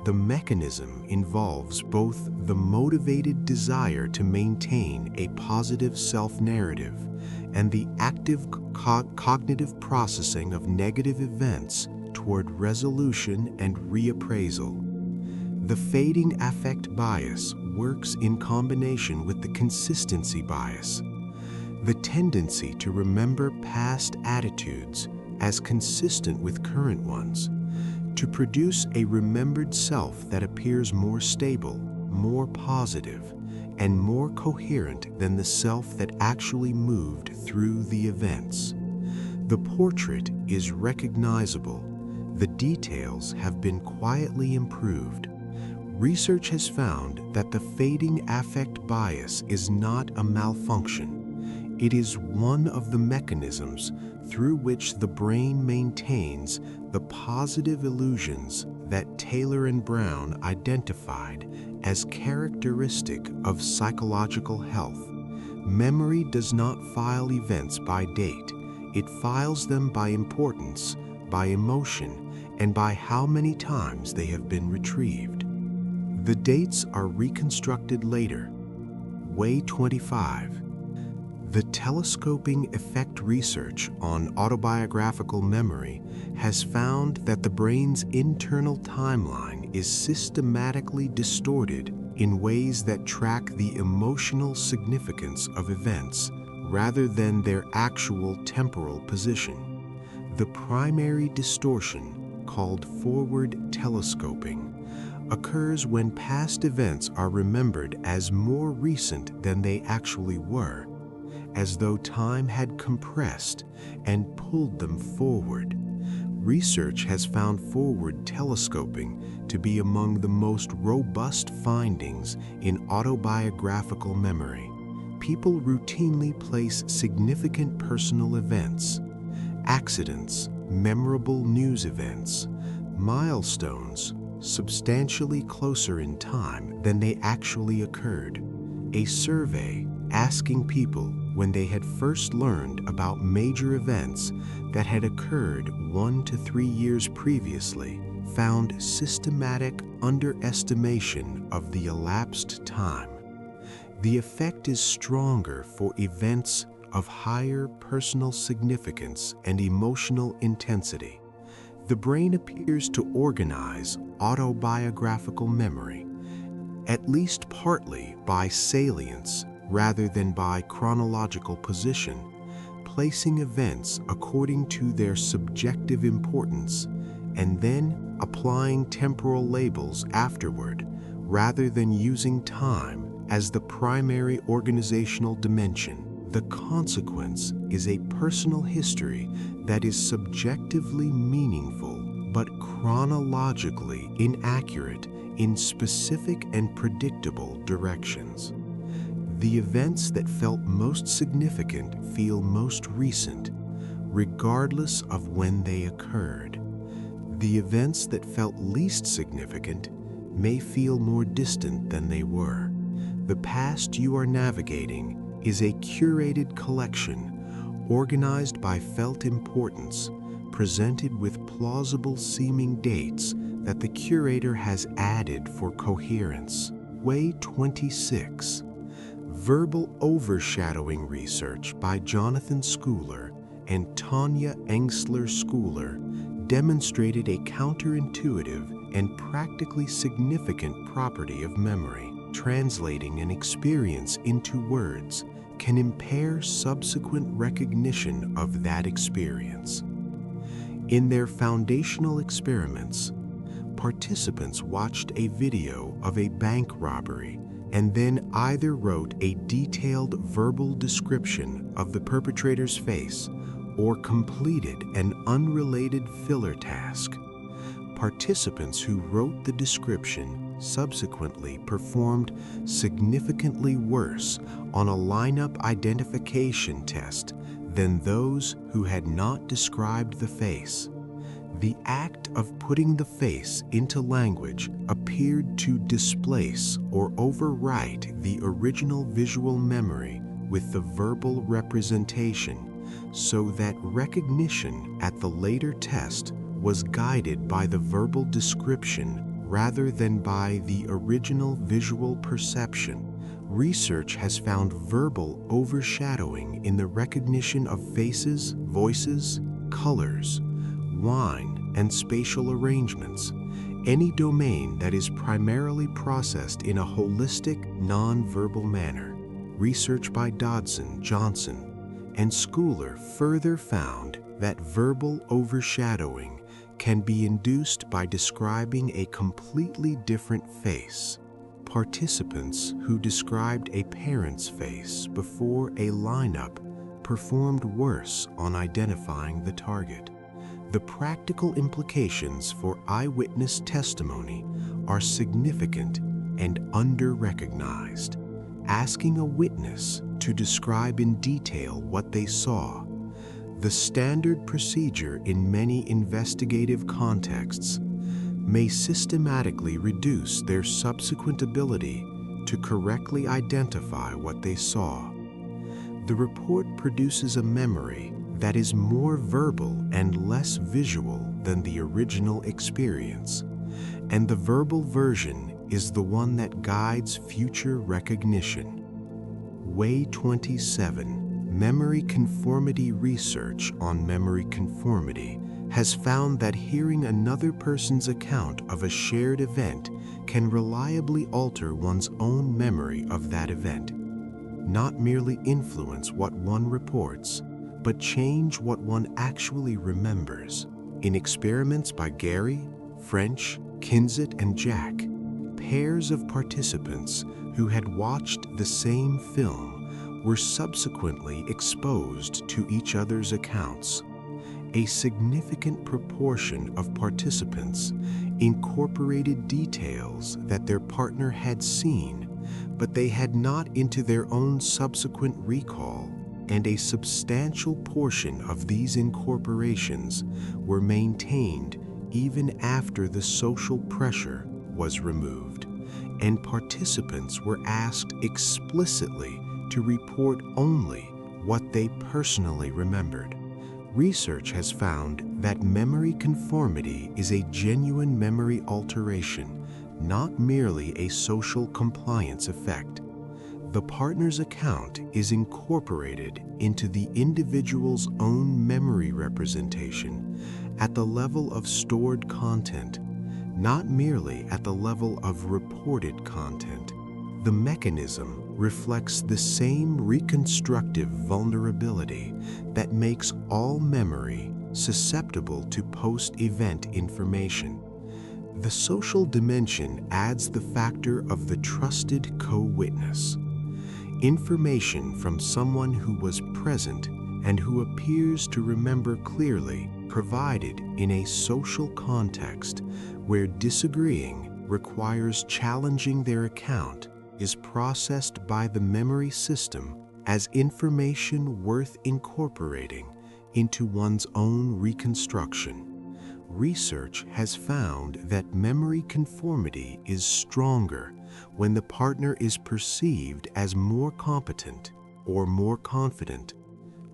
The mechanism involves both the motivated desire to maintain a positive self-narrative and the active cognitive processing of negative events toward resolution and reappraisal. The fading affect bias works in combination with the consistency bias, the tendency to remember past attitudes as consistent with current ones, to produce a remembered self that appears more stable, more positive, and more coherent than the self that actually moved through the events. The portrait is recognizable. The details have been quietly improved. Research has found that the fading affect bias is not a malfunction. It is one of the mechanisms through which the brain maintains the positive illusions that Taylor and Brown identified as characteristic of psychological health. Memory does not file events by date. It files them by importance, by emotion, and by how many times they have been retrieved. The dates are reconstructed later. Way 25. The telescoping effect research on autobiographical memory has found that the brain's internal timeline is systematically distorted in ways that track the emotional significance of events rather than their actual temporal position. The primary distortion, called forward telescoping, occurs when past events are remembered as more recent than they actually were, as though time had compressed and pulled them forward. Research has found forward telescoping to be among the most robust findings in autobiographical memory. People routinely place significant personal events, accidents, memorable news events, milestones, substantially closer in time than they actually occurred. A survey asking people when they had first learned about major events that had occurred 1 to 3 years previously found systematic underestimation of the elapsed time. The effect is stronger for events of higher personal significance and emotional intensity. The brain appears to organize autobiographical memory, at least partly by salience rather than by chronological position, placing events according to their subjective importance and then applying temporal labels afterward rather than using time as the primary organizational dimension. The consequence is a personal history that is subjectively meaningful but chronologically inaccurate in specific and predictable directions. The events that felt most significant feel most recent, regardless of when they occurred. The events that felt least significant may feel more distant than they were. The past you are navigating is a curated collection, organized by felt importance, presented with plausible seeming dates that the curator has added for coherence. Way 26. Verbal overshadowing research by Jonathan Schooler and Tanya Engsler-Schooler demonstrated a counterintuitive and practically significant property of memory. Translating an experience into words can impair subsequent recognition of that experience. In their foundational experiments, participants watched a video of a bank robbery and then either wrote a detailed verbal description of the perpetrator's face or completed an unrelated filler task. Participants who wrote the description subsequently performed significantly worse on a lineup identification test than those who had not described the face. The act of putting the face into language appeared to displace or overwrite the original visual memory with the verbal representation, so that recognition at the later test was guided by the verbal description rather than by the original visual perception. Research has found verbal overshadowing in the recognition of faces, voices, colors, wine, and spatial arrangements, any domain that is primarily processed in a holistic, non-verbal manner. Research by Dodson, Johnson, and Schooler further found that verbal overshadowing can be induced by describing a completely different face. Participants who described a parent's face before a lineup performed worse on identifying the target. The practical implications for eyewitness testimony are significant and under-recognized. Asking a witness to describe in detail what they saw, the standard procedure in many investigative contexts, may systematically reduce their subsequent ability to correctly identify what they saw. The report produces a memory that is more verbal and less visual than the original experience, and the verbal version is the one that guides future recognition. Way 27. Memory conformity research on memory conformity has found that hearing another person's account of a shared event can reliably alter one's own memory of that event, not merely influence what one reports, but change what one actually remembers. In experiments by Gary, French, Kinzet, and Jack, pairs of participants who had watched the same film were subsequently exposed to each other's accounts. A significant proportion of participants incorporated details that their partner had seen, but they had not into their own subsequent recall, and a substantial portion of these incorporations were maintained even after the social pressure was removed, and participants were asked explicitly to report only what they personally remembered. Research has found that memory conformity is a genuine memory alteration, not merely a social compliance effect. The partner's account is incorporated into the individual's own memory representation at the level of stored content, not merely at the level of reported content. The mechanism reflects the same reconstructive vulnerability that makes all memory susceptible to post-event information. The social dimension adds the factor of the trusted co-witness. Information from someone who was present and who appears to remember clearly, provided in a social context where disagreeing requires challenging their account, is processed by the memory system as information worth incorporating into one's own reconstruction. Research has found that memory conformity is stronger when the partner is perceived as more competent or more confident,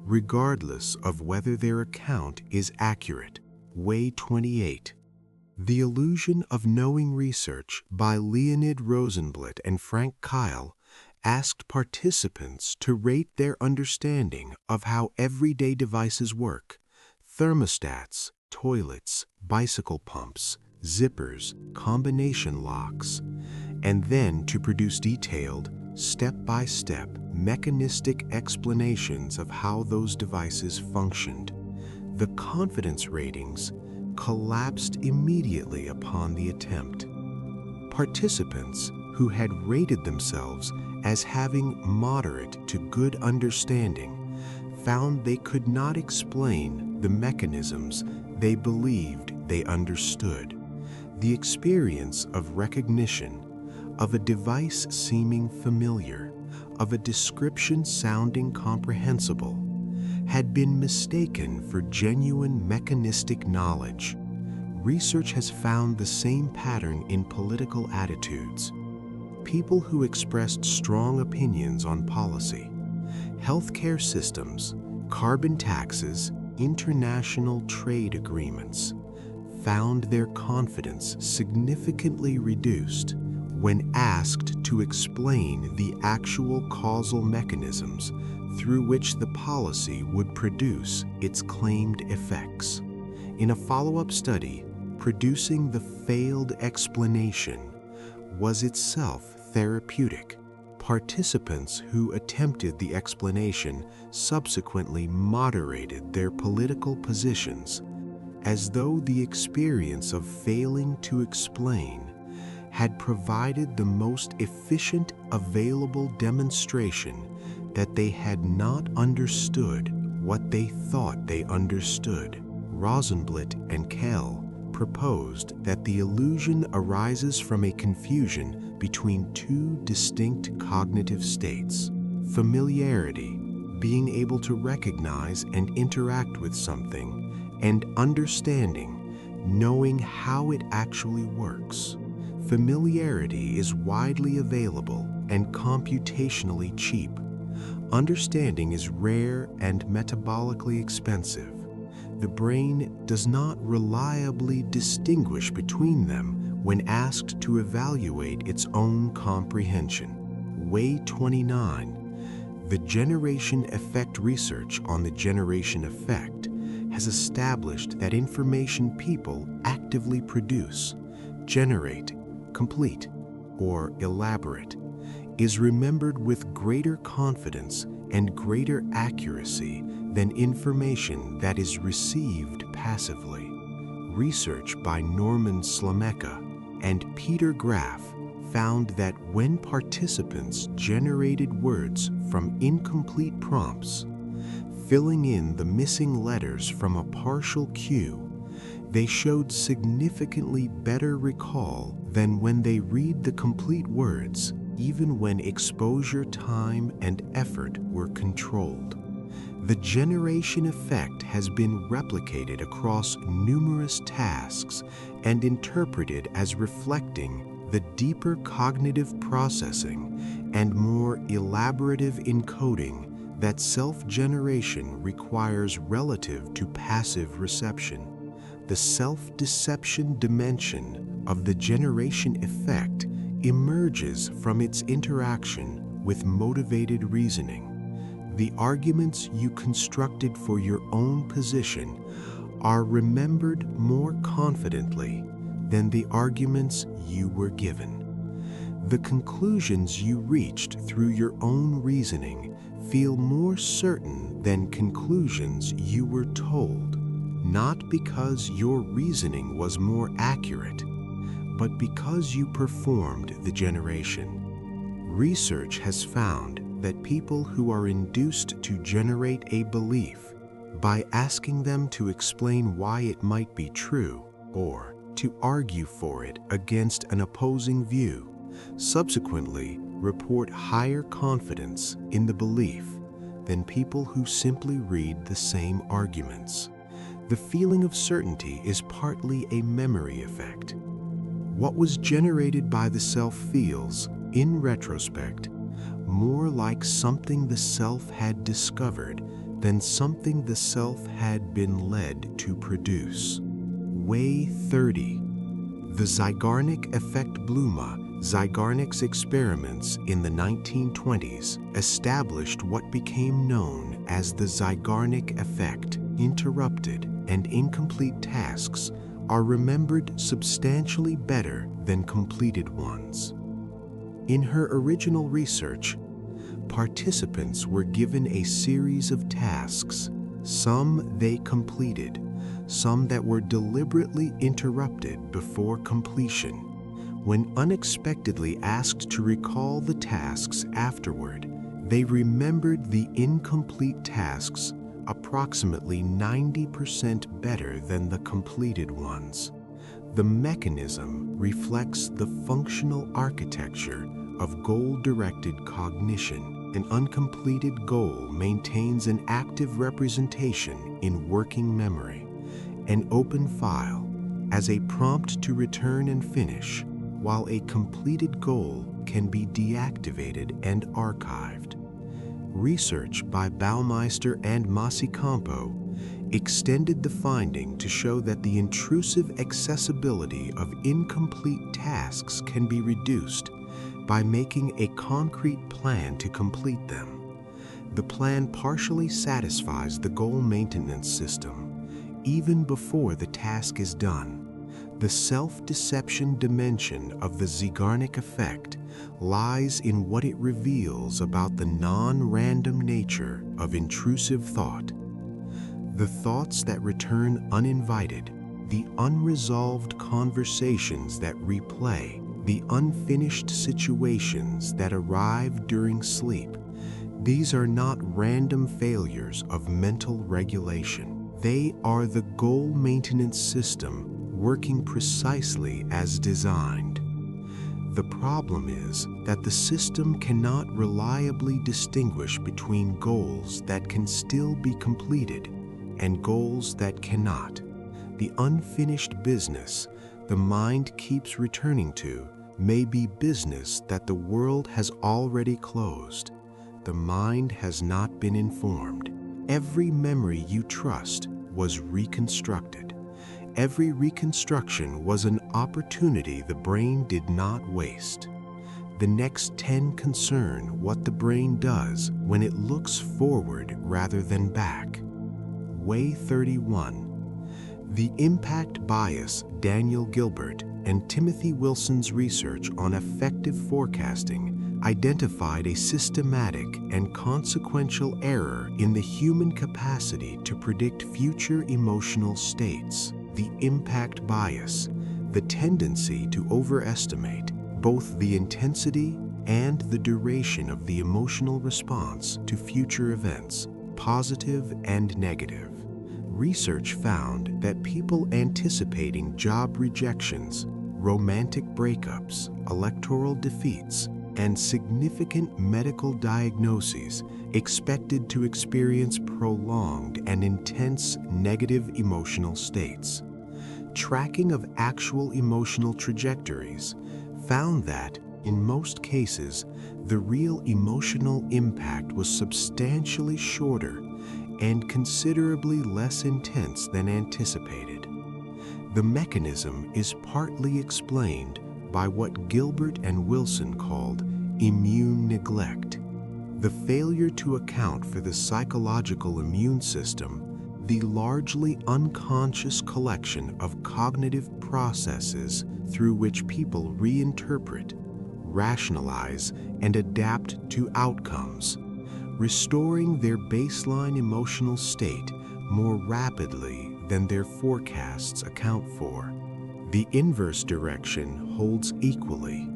regardless of whether their account is accurate. Way 28. The Illusion of Knowing research by Leonid Rosenblatt and Frank Kyle asked participants to rate their understanding of how everyday devices work: thermostats, toilets, bicycle pumps, zippers, combination locks, and then to produce detailed, step-by-step, mechanistic explanations of how those devices functioned. The confidence ratings collapsed immediately upon the attempt. Participants who had rated themselves as having moderate to good understanding found they could not explain the mechanisms they believed they understood. The experience of recognition, of a device seeming familiar, of a description sounding comprehensible, had been mistaken for genuine mechanistic knowledge. Research has found the same pattern in political attitudes. People who expressed strong opinions on policy, healthcare systems, carbon taxes, international trade agreements, found their confidence significantly reduced when asked to explain the actual causal mechanisms through which the policy would produce its claimed effects. In a follow-up study, producing the failed explanation was itself therapeutic. Participants who attempted the explanation subsequently moderated their political positions, as though the experience of failing to explain had provided the most efficient available demonstration that they had not understood what they thought they understood. Rosenblatt and Kell proposed that the illusion arises from a confusion between two distinct cognitive states: familiarity, being able to recognize and interact with something, and understanding, knowing how it actually works. Familiarity is widely available and computationally cheap. Understanding is rare and metabolically expensive. The brain does not reliably distinguish between them when asked to evaluate its own comprehension. Way 29. The generation effect research on the generation effect has established that information people actively produce, generate, complete, or elaborate, is remembered with greater confidence and greater accuracy than information that is received passively. Research by Norman Slamecka and Peter Graff found that when participants generated words from incomplete prompts, filling in the missing letters from a partial cue, they showed significantly better recall than when they read the complete words, even when exposure time and effort were controlled. The generation effect has been replicated across numerous tasks and interpreted as reflecting the deeper cognitive processing and more elaborative encoding that self-generation requires relative to passive reception. The self-deception dimension of the generation effect emerges from its interaction with motivated reasoning. The arguments you constructed for your own position are remembered more confidently than the arguments you were given. The conclusions you reached through your own reasoning feel more certain than conclusions you were told, not because your reasoning was more accurate, but because you performed the generation. Research has found that people who are induced to generate a belief by asking them to explain why it might be true or to argue for it against an opposing view subsequently report higher confidence in the belief than people who simply read the same arguments. The feeling of certainty is partly a memory effect. What was generated by the self feels, in retrospect, more like something the self had discovered than something the self had been led to produce. Way 30. The Zeigarnik effect. Bluma, Zeigarnik's experiments in the 1920s established what became known as the Zeigarnik effect. Interrupted and incomplete tasks are remembered substantially better than completed ones. In her original research, participants were given a series of tasks. Some they completed, some that were deliberately interrupted before completion. When unexpectedly asked to recall the tasks afterward, they remembered the incomplete tasks approximately 90% better than the completed ones. The mechanism reflects the functional architecture of goal-directed cognition. An uncompleted goal maintains an active representation in working memory, an open file, as a prompt to return and finish, while a completed goal can be deactivated and archived. Research by Baumeister and Masicampo extended the finding to show that the intrusive accessibility of incomplete tasks can be reduced by making a concrete plan to complete them. The plan partially satisfies the goal maintenance system, even before the task is done. The self-deception dimension of the Zeigarnik effect lies in what it reveals about the non-random nature of intrusive thought. The thoughts that return uninvited, the unresolved conversations that replay, the unfinished situations that arrive during sleep, these are not random failures of mental regulation. They are the goal maintenance system working precisely as designed. The problem is that the system cannot reliably distinguish between goals that can still be completed and goals that cannot. The unfinished business the mind keeps returning to may be business that the world has already closed. The mind has not been informed. Every memory you trust was reconstructed. Every reconstruction was an opportunity the brain did not waste. The next 10 concern what the brain does when it looks forward rather than back. Way 31. The impact bias. Daniel Gilbert and Timothy Wilson's research on effective forecasting identified a systematic and consequential error in the human capacity to predict future emotional states. The impact bias, the tendency to overestimate both the intensity and the duration of the emotional response to future events, positive and negative. Research found that people anticipating job rejections, romantic breakups, electoral defeats, and significant medical diagnoses expected to experience prolonged and intense negative emotional states. Tracking of actual emotional trajectories found that, in most cases, the real emotional impact was substantially shorter and considerably less intense than anticipated. The mechanism is partly explained by what Gilbert and Wilson called immune neglect, the failure to account for the psychological immune system, the largely unconscious collection of cognitive processes through which people reinterpret, rationalize, and adapt to outcomes, restoring their baseline emotional state more rapidly than their forecasts account for. The inverse direction holds equally.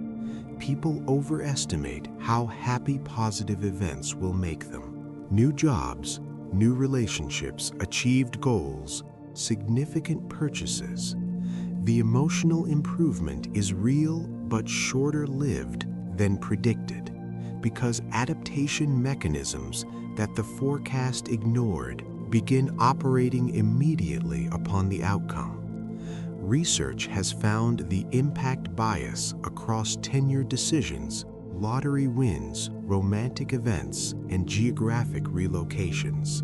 People overestimate how happy positive events will make them. New jobs, new relationships, achieved goals, significant purchases. The emotional improvement is real but shorter-lived than predicted because adaptation mechanisms that the forecast ignored begin operating immediately upon the outcome. Research has found the impact bias across tenure decisions, lottery wins, romantic events, and geographic relocations.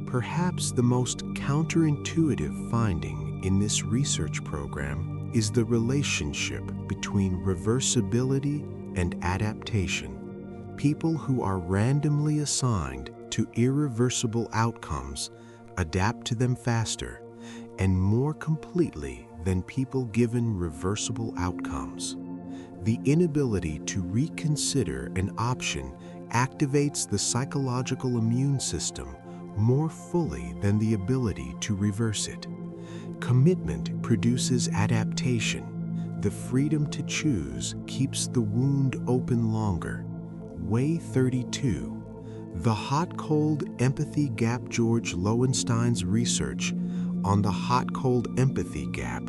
Perhaps the most counterintuitive finding in this research program is the relationship between reversibility and adaptation. People who are randomly assigned to irreversible outcomes adapt to them faster and more completely than people given reversible outcomes. The inability to reconsider an option activates the psychological immune system more fully than the ability to reverse it. Commitment produces adaptation. The freedom to choose keeps the wound open longer. Way 32. The hot-cold empathy gap. George Lowenstein's research on the hot-cold empathy gap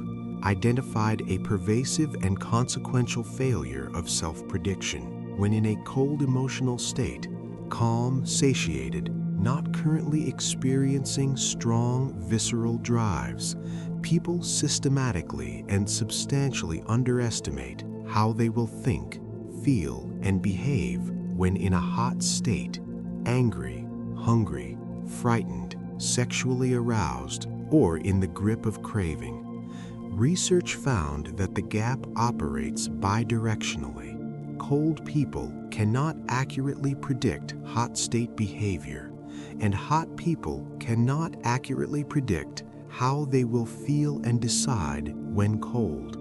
identified a pervasive and consequential failure of self-prediction. When in a cold emotional state, calm, satiated, not currently experiencing strong visceral drives, people systematically and substantially underestimate how they will think, feel, and behave when in a hot state, angry, hungry, frightened, sexually aroused, or in the grip of craving. Research found that the gap operates bidirectionally. Cold people cannot accurately predict hot state behavior, and hot people cannot accurately predict how they will feel and decide when cold.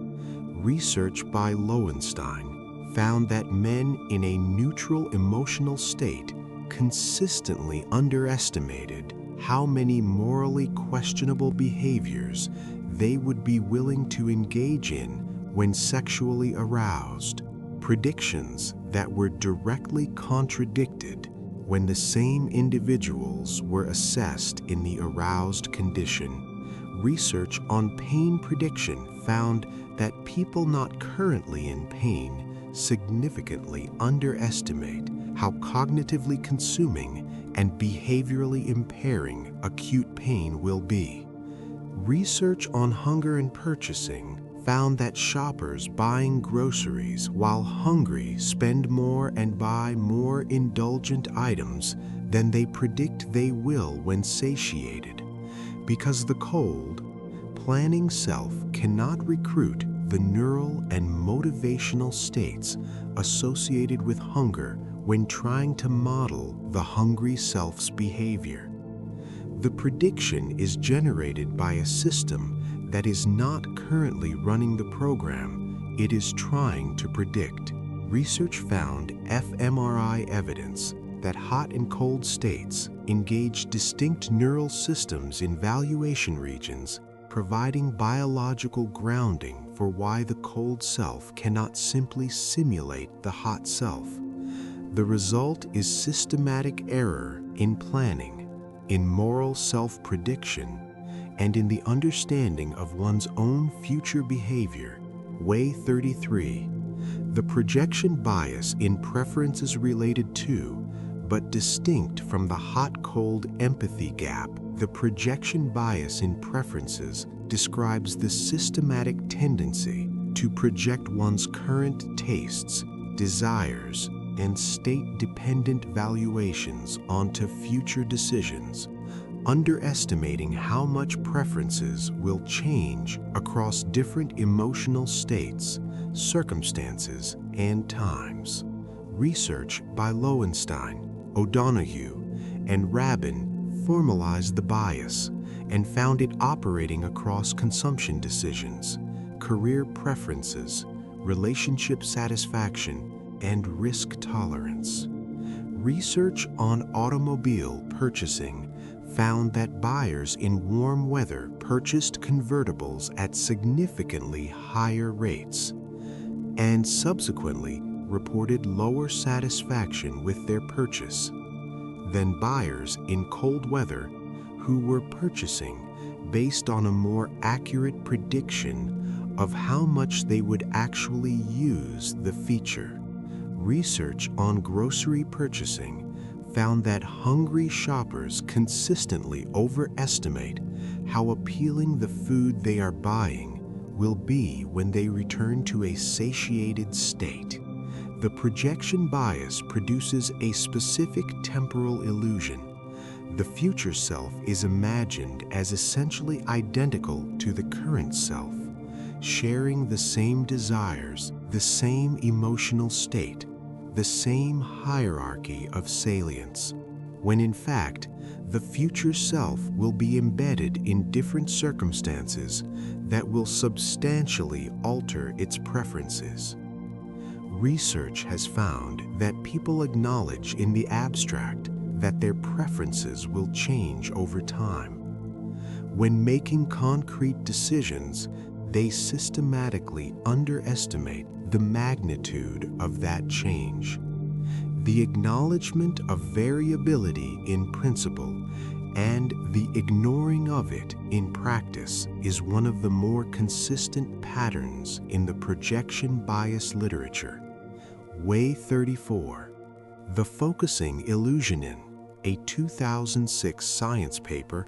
Research by Lowenstein found that men in a neutral emotional state consistently underestimated how many morally questionable behaviors they would be willing to engage in when sexually aroused, predictions that were directly contradicted when the same individuals were assessed in the aroused condition. Research on pain prediction found that people not currently in pain significantly underestimate how cognitively consuming and behaviorally impairing acute pain will be. Research on hunger and purchasing found that shoppers buying groceries while hungry spend more and buy more indulgent items than they predict they will when satiated. Because the cold, planning self cannot recruit the neural and motivational states associated with hunger when trying to model the hungry self's behavior. The prediction is generated by a system that is not currently running the program it is trying to predict. Research found fMRI evidence that hot and cold states engage distinct neural systems in valuation regions, providing biological grounding for why the cold self cannot simply simulate the hot self. The result is systematic error in planning, in moral self-prediction, and in the understanding of one's own future behavior. Way 33. The projection bias in preferences related to, but distinct from the hot-cold empathy gap. The projection bias in preferences describes the systematic tendency to project one's current tastes, desires, and state-dependent valuations onto future decisions, underestimating how much preferences will change across different emotional states, circumstances, and times. Research by Lowenstein, O'Donoghue, and Rabin formalized the bias and found it operating across consumption decisions, career preferences, relationship satisfaction, and risk tolerance. Research on automobile purchasing found that buyers in warm weather purchased convertibles at significantly higher rates, and subsequently reported lower satisfaction with their purchase than buyers in cold weather who were purchasing based on a more accurate prediction of how much they would actually use the feature. Research on grocery purchasing found that hungry shoppers consistently overestimate how appealing the food they are buying will be when they return to a satiated state. The projection bias produces a specific temporal illusion. The future self is imagined as essentially identical to the current self, sharing the same desires, the same emotional state, the same hierarchy of salience, when in fact, the future self will be embedded in different circumstances that will substantially alter its preferences. Research has found that people acknowledge in the abstract that their preferences will change over time. When making concrete decisions, they systematically underestimate the magnitude of that change. The acknowledgement of variability in principle and the ignoring of it in practice is one of the more consistent patterns in the projection bias literature. Way 34. The Focusing Illusion. In a 2006 science paper,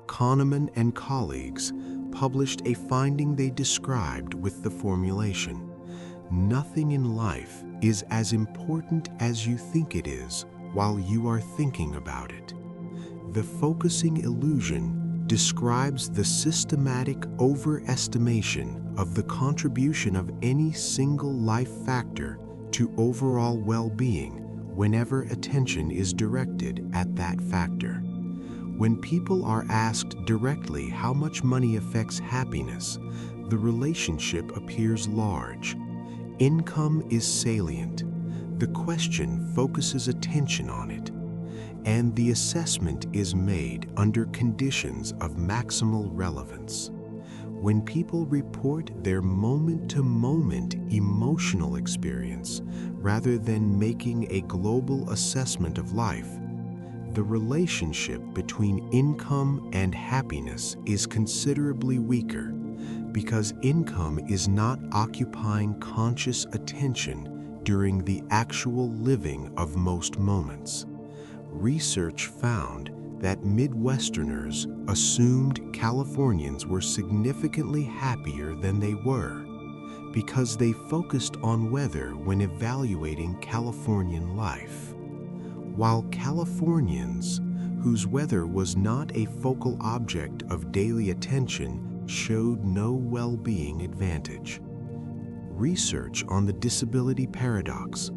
Kahneman and colleagues published a finding they described with the formulation, "Nothing in life is as important as you think it is while you are thinking about it." The focusing illusion describes the systematic overestimation of the contribution of any single life factor to overall well-being whenever attention is directed at that factor. When people are asked directly how much money affects happiness, the relationship appears large. Income is salient. The question focuses attention on it, and the assessment is made under conditions of maximal relevance. When people report their moment-to-moment emotional experience rather than making a global assessment of life, the relationship between income and happiness is considerably weaker because income is not occupying conscious attention during the actual living of most moments. Research found that Midwesterners assumed Californians were significantly happier than they were because they focused on weather when evaluating Californian life, while Californians whose weather was not a focal object of daily attention showed no well-being advantage. Research on the disability paradox.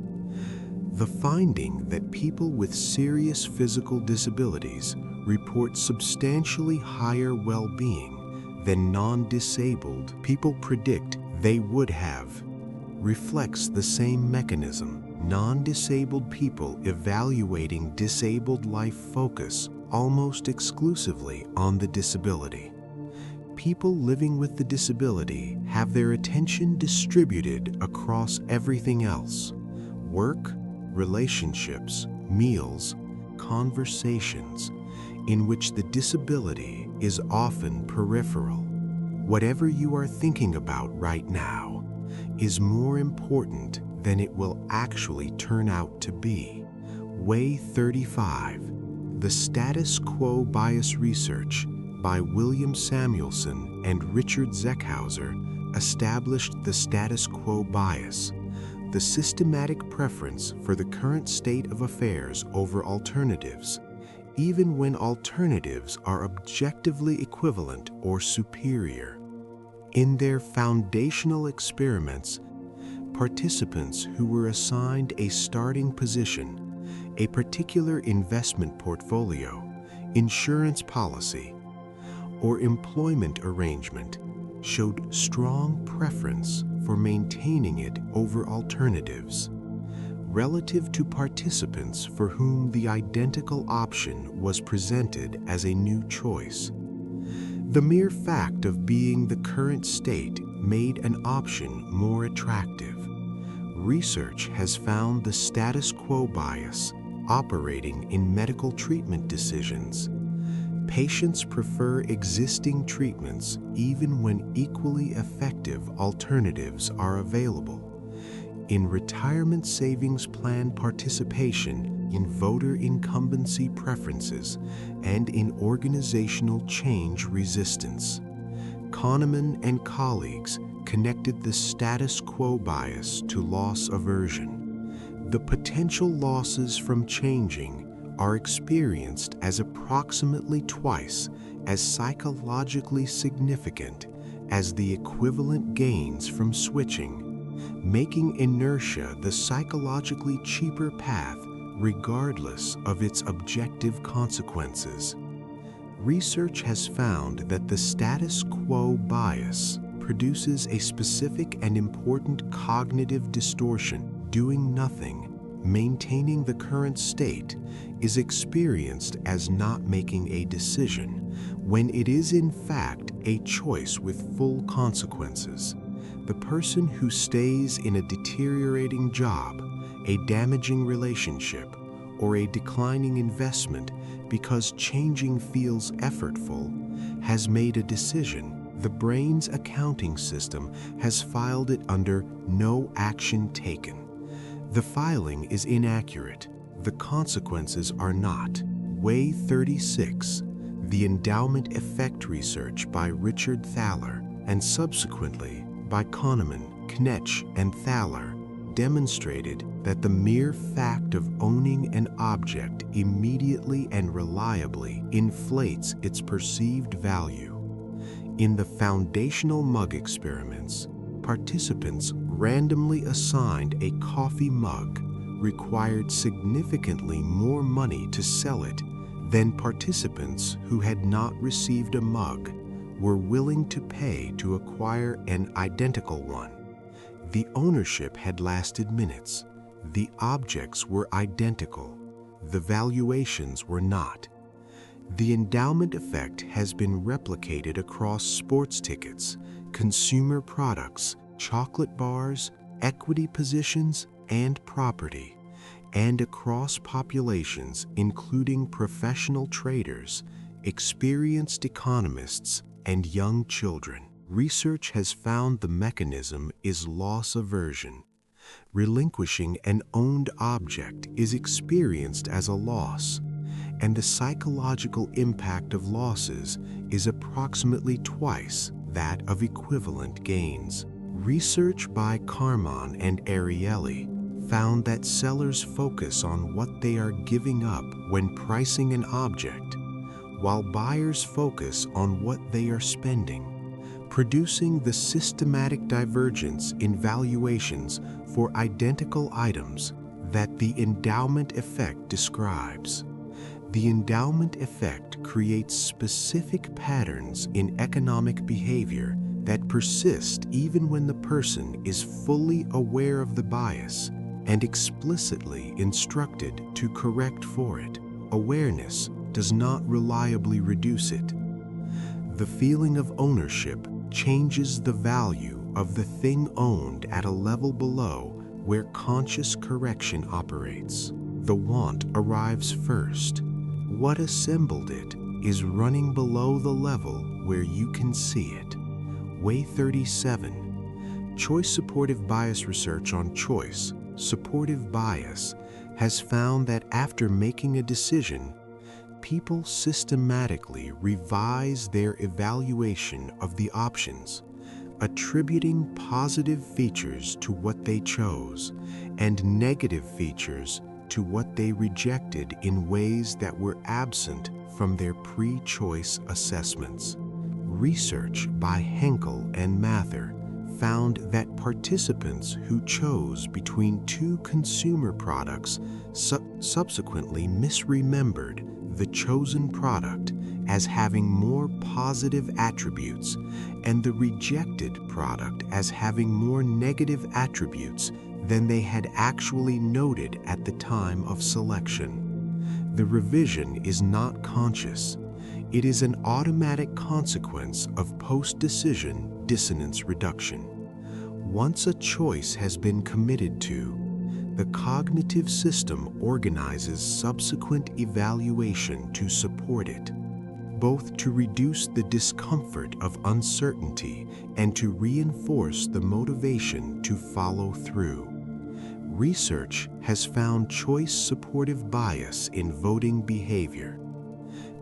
The finding that people with serious physical disabilities report substantially higher well-being than non-disabled people predict they would have reflects the same mechanism. Non-disabled people evaluating disabled life focus almost exclusively on the disability. People living with the disability have their attention distributed across everything else: work, relationships, meals, conversations, in which the disability is often peripheral. Whatever you are thinking about right now is more important than it will actually turn out to be. Way 35. The Status Quo Bias Research by William Samuelson and Richard Zeckhauser established the status quo bias, the systematic preference for the current state of affairs over alternatives, even when alternatives are objectively equivalent or superior. In their foundational experiments, participants who were assigned a starting position, a particular investment portfolio, insurance policy, or employment arrangement showed strong preference for maintaining it over alternatives, relative to participants for whom the identical option was presented as a new choice. The mere fact of being the current state made an option more attractive. Research has found the status quo bias operating in medical treatment decisions. Patients prefer existing treatments even when equally effective alternatives are available. In retirement savings plan participation, in voter incumbency preferences, and in organizational change resistance. Kahneman and colleagues connected the status quo bias to loss aversion. The potential losses from changing are experienced as approximately twice as psychologically significant as the equivalent gains from switching, making inertia the psychologically cheaper path regardless of its objective consequences. Research has found that the status quo bias produces a specific and important cognitive distortion. Doing nothing, maintaining the current state, is experienced as not making a decision, when it is in fact a choice with full consequences. The person who stays in a deteriorating job, a damaging relationship, or a declining investment because changing feels effortful, has made a decision. The brain's accounting system has filed it under no action taken. The filing is inaccurate. The consequences are not. Way 36, the endowment effect research by Richard Thaler and subsequently by Kahneman, Knetsch, and Thaler demonstrated that the mere fact of owning an object immediately and reliably inflates its perceived value. In the foundational mug experiments, participants randomly assigned a coffee mug required significantly more money to sell it than participants who had not received a mug were willing to pay to acquire an identical one. The ownership had lasted minutes. The objects were identical. The valuations were not. The endowment effect has been replicated across sports tickets, consumer products, chocolate bars, equity positions, and property, and across populations including professional traders, experienced economists, and young children. Research has found the mechanism is loss aversion. Relinquishing an owned object is experienced as a loss, and the psychological impact of losses is approximately twice that of equivalent gains. Research by Carmon and Ariely found that sellers focus on what they are giving up when pricing an object, while buyers focus on what they are spending, producing the systematic divergence in valuations for identical items that the endowment effect describes. The endowment effect creates specific patterns in economic behavior that persist even when the person is fully aware of the bias and explicitly instructed to correct for it. Awareness does not reliably reduce it. The feeling of ownership changes the value of the thing owned at a level below where conscious correction operates. The want arrives first. What assembled it is running below the level where you can see it. Way 37. Choice supportive bias research on choice supportive bias has found that after making a decision, people systematically revise their evaluation of the options, attributing positive features to what they chose and negative features to what they rejected in ways that were absent from their pre-choice assessments. Research by Henkel and Mather found that participants who chose between two consumer products subsequently misremembered the chosen product as having more positive attributes and the rejected product as having more negative attributes than they had actually noted at the time of selection. The revision is not conscious. It is an automatic consequence of post-decision dissonance reduction. Once a choice has been committed to, the cognitive system organizes subsequent evaluation to support it, both to reduce the discomfort of uncertainty and to reinforce the motivation to follow through. Research has found choice-supportive bias in voting behavior.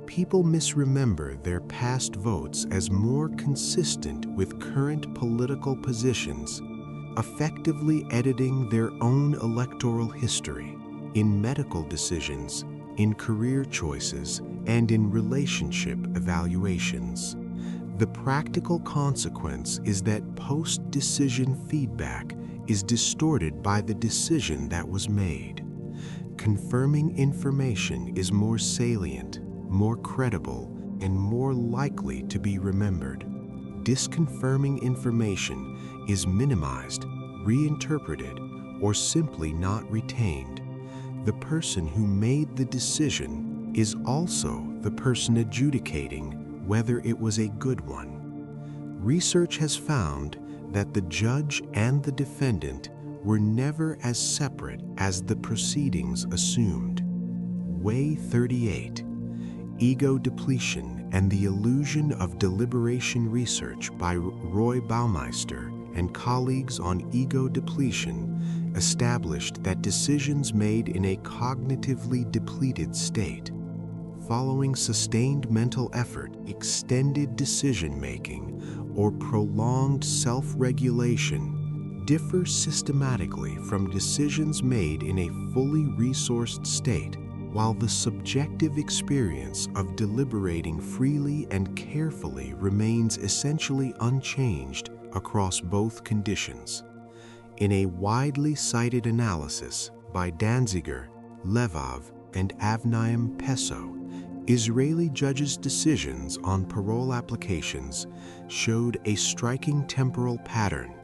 People misremember their past votes as more consistent with current political positions, effectively editing their own electoral history in medical decisions, in career choices, and in relationship evaluations. The practical consequence is that post-decision feedback is distorted by the decision that was made. Confirming information is more salient, more credible, and more likely to be remembered. Disconfirming information is minimized, reinterpreted, or simply not retained. The person who made the decision is also the person adjudicating whether it was a good one. Research has found that the judge and the defendant were never as separate as the proceedings assumed. Way 38. Ego Depletion and the Illusion of Deliberation Research by Roy Baumeister and colleagues on ego depletion established that decisions made in a cognitively depleted state, following sustained mental effort, extended decision-making, or prolonged self-regulation, differ systematically from decisions made in a fully resourced state, while the subjective experience of deliberating freely and carefully remains essentially unchanged across both conditions. In a widely cited analysis by Danziger, Levov, and Avnaim Peso, Israeli judges' decisions on parole applications showed a striking temporal pattern.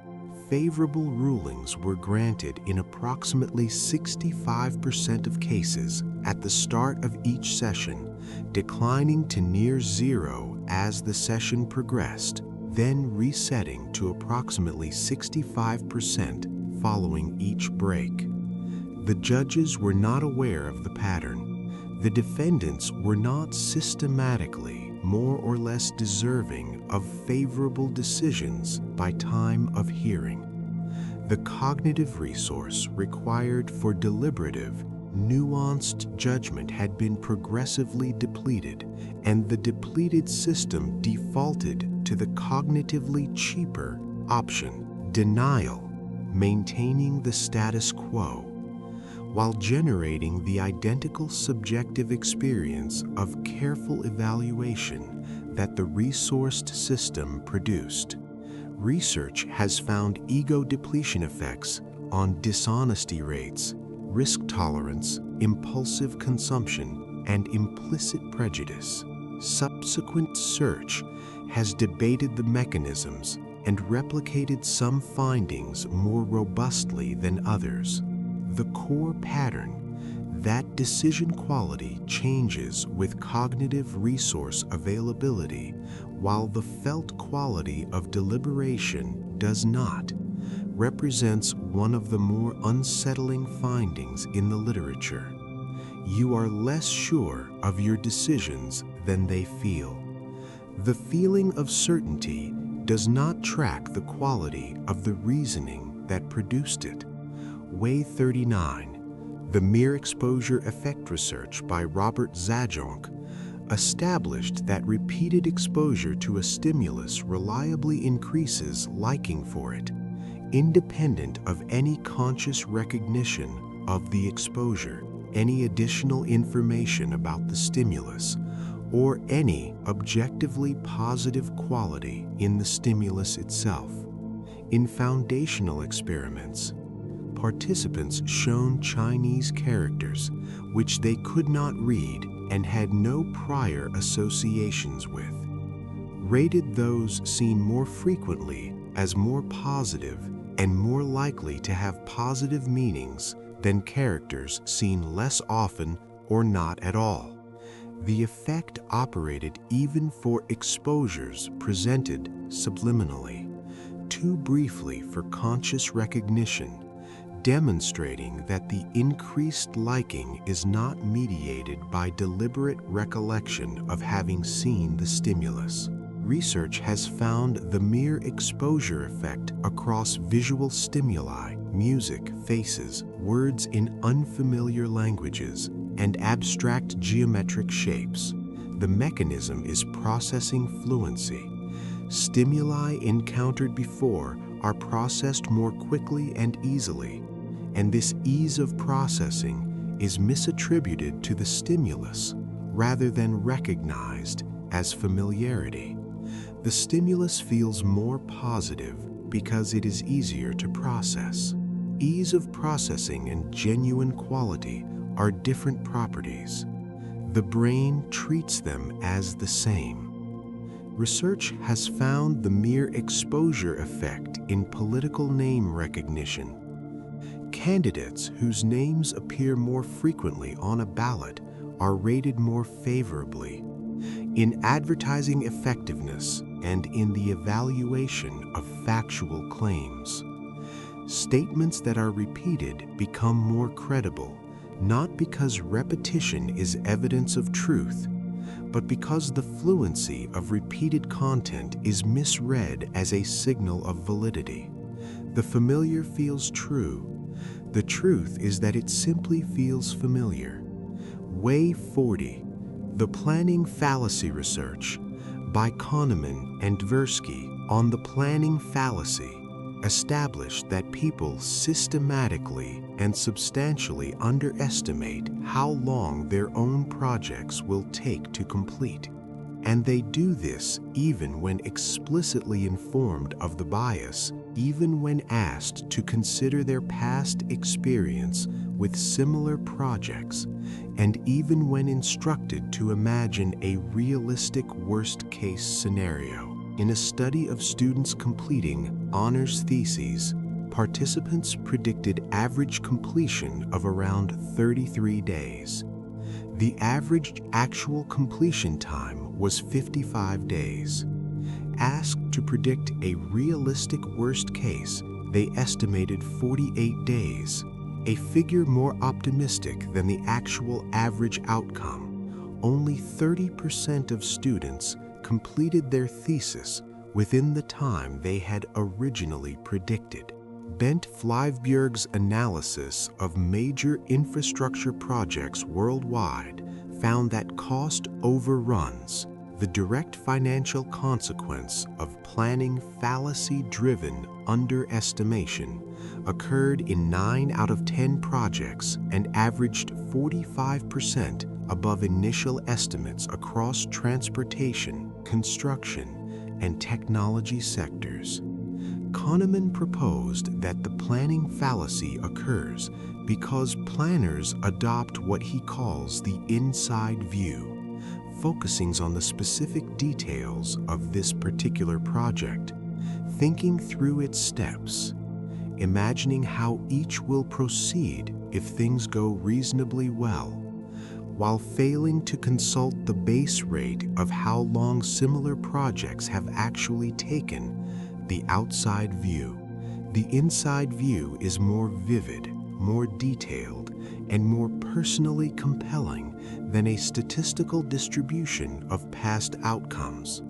Favorable rulings were granted in approximately 65% of cases at the start of each session, declining to near zero as the session progressed, then resetting to approximately 65% following each break. The judges were not aware of the pattern. The defendants were not systematically more or less deserving of favorable decisions by time of hearing. The cognitive resource required for deliberative, nuanced judgment had been progressively depleted, and the depleted system defaulted to the cognitively cheaper option, denial, maintaining the status quo, while generating the identical subjective experience of careful evaluation that the resourced system produced. Research has found ego depletion effects on dishonesty rates, risk tolerance, impulsive consumption, and implicit prejudice. Subsequent search has debated the mechanisms and replicated some findings more robustly than others. The core pattern, that decision quality changes with cognitive resource availability, while the felt quality of deliberation does not, represents one of the more unsettling findings in the literature. You are less sure of your decisions than they feel. The feeling of certainty does not track the quality of the reasoning that produced it. Way 39, the Mere Exposure Effect Research by Robert Zajonc, established that repeated exposure to a stimulus reliably increases liking for it, independent of any conscious recognition of the exposure, any additional information about the stimulus, or any objectively positive quality in the stimulus itself. In foundational experiments, participants shown Chinese characters which they could not read and had no prior associations with. Rated those seen more frequently as more positive and more likely to have positive meanings than characters seen less often or not at all. The effect operated even for exposures presented subliminally, too briefly for conscious recognition, demonstrating that the increased liking is not mediated by deliberate recollection of having seen the stimulus. Research has found the mere exposure effect across visual stimuli, music, faces, words in unfamiliar languages, and abstract geometric shapes. The mechanism is processing fluency. Stimuli encountered before are processed more quickly and easily, and this ease of processing is misattributed to the stimulus rather than recognized as familiarity. The stimulus feels more positive because it is easier to process. Ease of processing and genuine quality are different properties. The brain treats them as the same. Research has found the mere exposure effect in political name recognition. Candidates whose names appear more frequently on a ballot are rated more favorably. In advertising effectiveness and in the evaluation of factual claims. Statements that are repeated become more credible, not because repetition is evidence of truth, but because the fluency of repeated content is misread as a signal of validity. The familiar feels true. The truth is that it simply feels familiar. Way 40, The Planning Fallacy Research, by Kahneman and Tversky on the planning fallacy, established that people systematically and substantially underestimate how long their own projects will take to complete. And they do this even when explicitly informed of the bias, even when asked to consider their past experience with similar projects, and even when instructed to imagine a realistic worst-case scenario. In a study of students completing honors theses, participants predicted average completion of around 33 days. The average actual completion time was 55 days. Asked to predict a realistic worst case, they estimated 48 days, a figure more optimistic than the actual average outcome. Only 30% of students completed their thesis within the time they had originally predicted. Bent Flyvbjerg's analysis of major infrastructure projects worldwide found that cost overruns, the direct financial consequence of planning fallacy-driven underestimation, occurred in 9 out of 10 projects and averaged 45% above initial estimates across transportation, construction, and technology sectors. Kahneman proposed that the planning fallacy occurs because planners adopt what he calls the inside view, focusing on the specific details of this particular project, thinking through its steps, imagining how each will proceed if things go reasonably well, while failing to consult the base rate of how long similar projects have actually taken, the outside view. The inside view is more vivid, more detailed, and more personally compelling than a statistical distribution of past outcomes.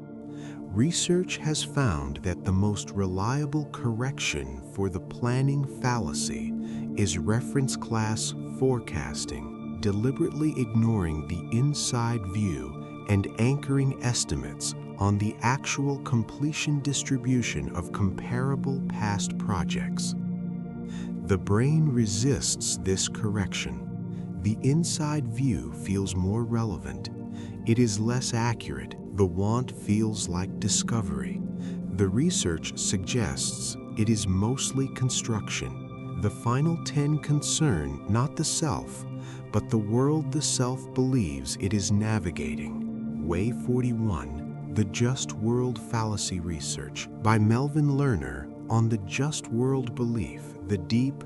Research has found that the most reliable correction for the planning fallacy is reference class forecasting, deliberately ignoring the inside view and anchoring estimates on the actual completion distribution of comparable past projects. The brain resists this correction. The inside view feels more relevant. It is less accurate. The want feels like discovery. The research suggests it is mostly construction. The final 10 concern not the self, but the world the self believes it is navigating. Way 41, The Just World Fallacy Research by Melvin Lerner on the just world belief, the deep,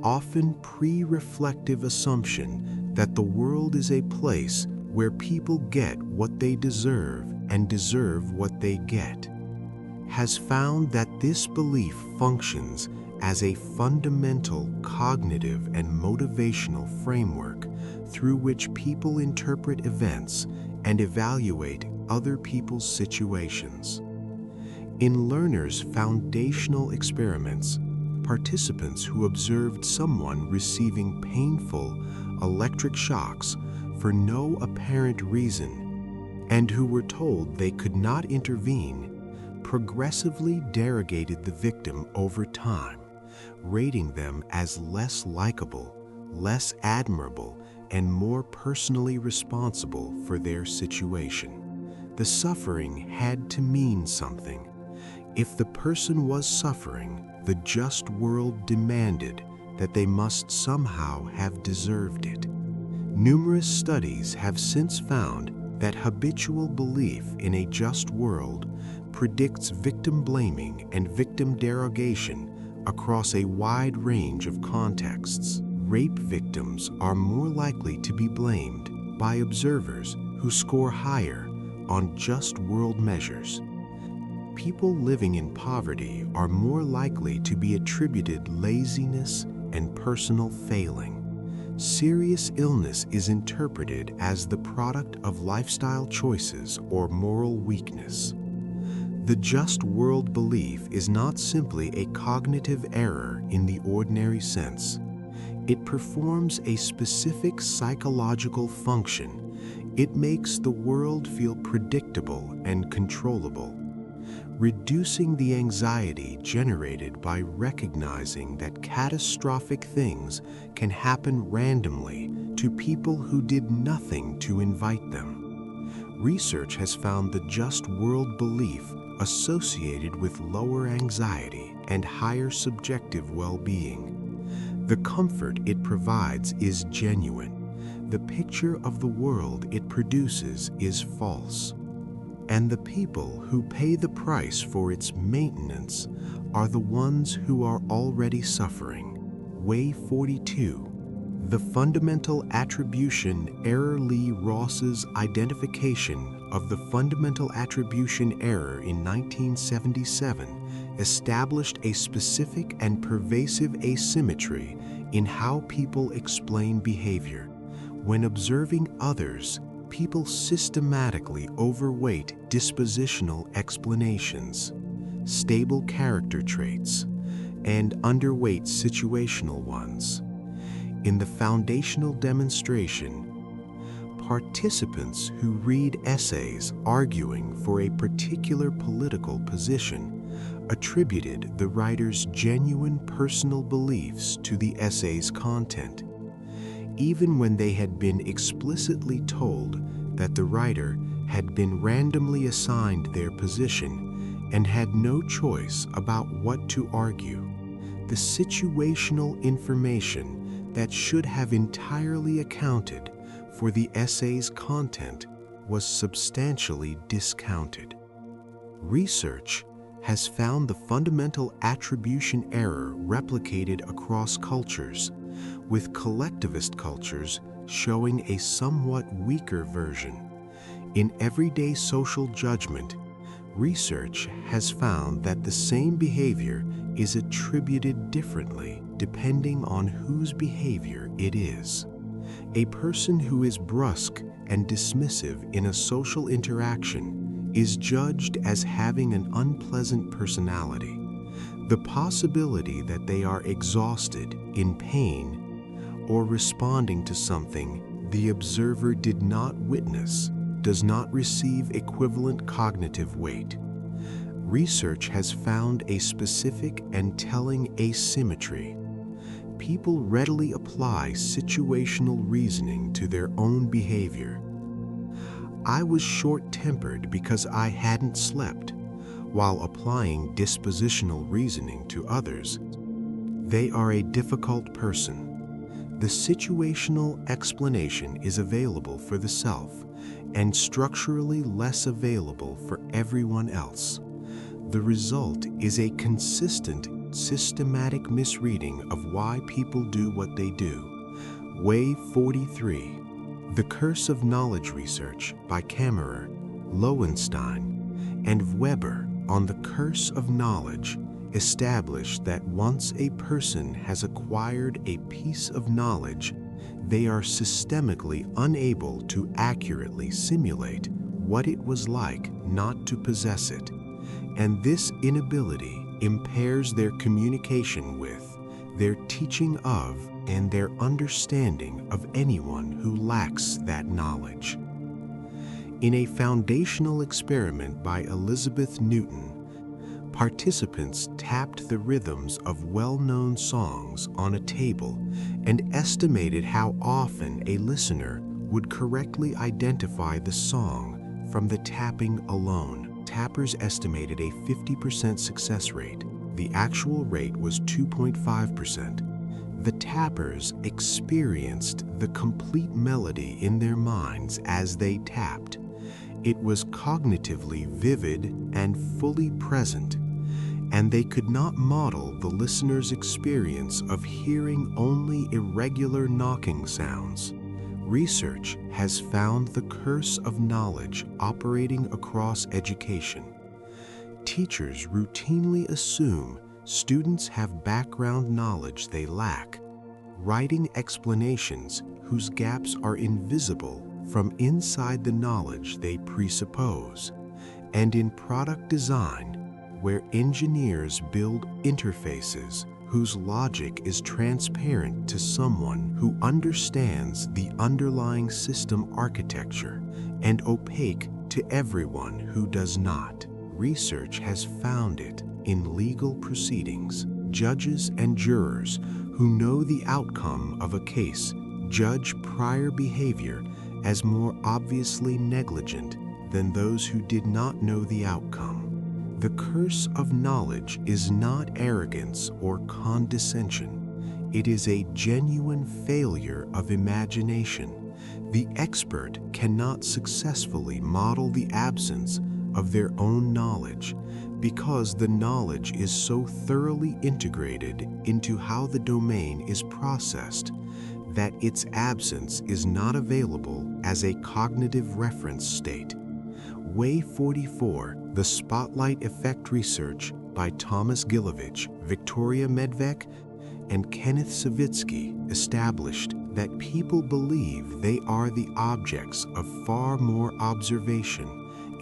often pre-reflective assumption that the world is a place where people get what they deserve and deserve what they get, has found that this belief functions as a fundamental cognitive and motivational framework through which people interpret events and evaluate other people's situations. In Lerner's foundational experiments, participants who observed someone receiving painful electric shocks for no apparent reason and who were told they could not intervene progressively derogated the victim over time, rating them as less likable, less admirable, and more personally responsible for their situation. The suffering had to mean something. If the person was suffering, the just world demanded that they must somehow have deserved it. Numerous studies have since found that habitual belief in a just world predicts victim blaming and victim derogation across a wide range of contexts. Rape victims are more likely to be blamed by observers who score higher on just world measures. People living in poverty are more likely to be attributed laziness and personal failing. Serious illness is interpreted as the product of lifestyle choices or moral weakness. The just world belief is not simply a cognitive error in the ordinary sense. It performs a specific psychological function. It makes the world feel predictable and controllable, reducing the anxiety generated by recognizing that catastrophic things can happen randomly to people who did nothing to invite them. Research has found the just world belief associated with lower anxiety and higher subjective well-being. The comfort it provides is genuine. The picture of the world it produces is false. And the people who pay the price for its maintenance are the ones who are already suffering. Way 42. The fundamental attribution error. Lee Ross's identification of the fundamental attribution error in 1977 established a specific and pervasive asymmetry in how people explain behavior. When observing others, people systematically overweight dispositional explanations, stable character traits, and underweight situational ones. In the foundational demonstration, participants who read essays arguing for a particular political position attributed the writer's genuine personal beliefs to the essay's content, even when they had been explicitly told that the writer had been randomly assigned their position and had no choice about what to argue. The situational information that should have entirely accounted for the essay's content was substantially discounted. Research has found the fundamental attribution error replicated across cultures, with collectivist cultures showing a somewhat weaker version. In everyday social judgment, research has found that the same behavior is attributed differently depending on whose behavior it is. A person who is brusque and dismissive in a social interaction is judged as having an unpleasant personality. The possibility that they are exhausted, in pain, or responding to something the observer did not witness does not receive equivalent cognitive weight. Research has found a specific and telling asymmetry. People readily apply situational reasoning to their own behavior. I was short-tempered because I hadn't slept, while applying dispositional reasoning to others. They are a difficult person. The situational explanation is available for the self and structurally less available for everyone else. The result is a consistent, systematic misreading of why people do what they do. Way 43. The Curse of Knowledge Research by Kammerer, Lowenstein, and Weber on the curse of knowledge established that once a person has acquired a piece of knowledge, they are systemically unable to accurately simulate what it was like not to possess it, and this inability impairs their communication with, their teaching of, and their understanding of anyone who lacks that knowledge. In a foundational experiment by Elizabeth Newton, participants tapped the rhythms of well-known songs on a table and estimated how often a listener would correctly identify the song from the tapping alone. Tappers estimated a 50% success rate. The actual rate was 2.5%. The tappers experienced the complete melody in their minds as they tapped. It was cognitively vivid and fully present, and they could not model the listener's experience of hearing only irregular knocking sounds. Research has found the curse of knowledge operating across education. Teachers routinely assume students have background knowledge they lack, writing explanations whose gaps are invisible from inside the knowledge they presuppose. And in product design, where engineers build interfaces whose logic is transparent to someone who understands the underlying system architecture and opaque to everyone who does not. Research has found it in legal proceedings. Judges and jurors who know the outcome of a case judge prior behavior as more obviously negligent than those who did not know the outcome. The curse of knowledge is not arrogance or condescension. It is a genuine failure of imagination. The expert cannot successfully model the absence of their own knowledge because the knowledge is so thoroughly integrated into how the domain is processed that its absence is not available as a cognitive reference state. Way 44, The Spotlight Effect Research by Thomas Gilovich, Victoria Medvec, and Kenneth Savitsky established that people believe they are the objects of far more observation,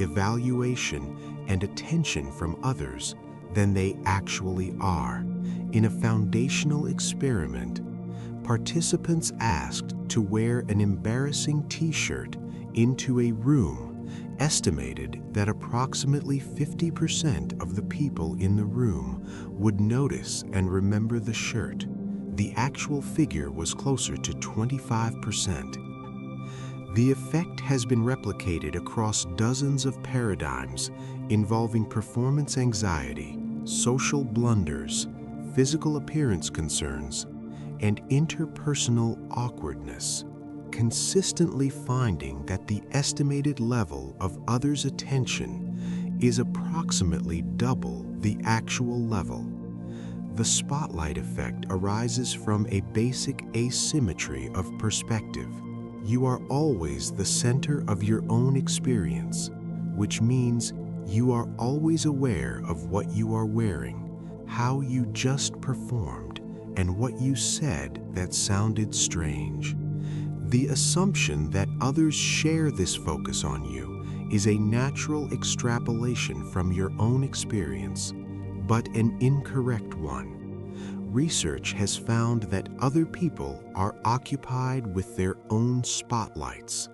evaluation, and attention from others than they actually are. In a foundational experiment, participants asked to wear an embarrassing t-shirt into a room, estimated that approximately 50% of the people in the room would notice and remember the shirt. The actual figure was closer to 25%. The effect has been replicated across dozens of paradigms involving performance anxiety, social blunders, physical appearance concerns, and interpersonal awkwardness, consistently finding that the estimated level of others' attention is approximately double the actual level. The spotlight effect arises from a basic asymmetry of perspective. You are always the center of your own experience, which means you are always aware of what you are wearing, how you just performed, and what you said that sounded strange. The assumption that others share this focus on you is a natural extrapolation from your own experience, but an incorrect one. Research has found that other people are occupied with their own spotlights,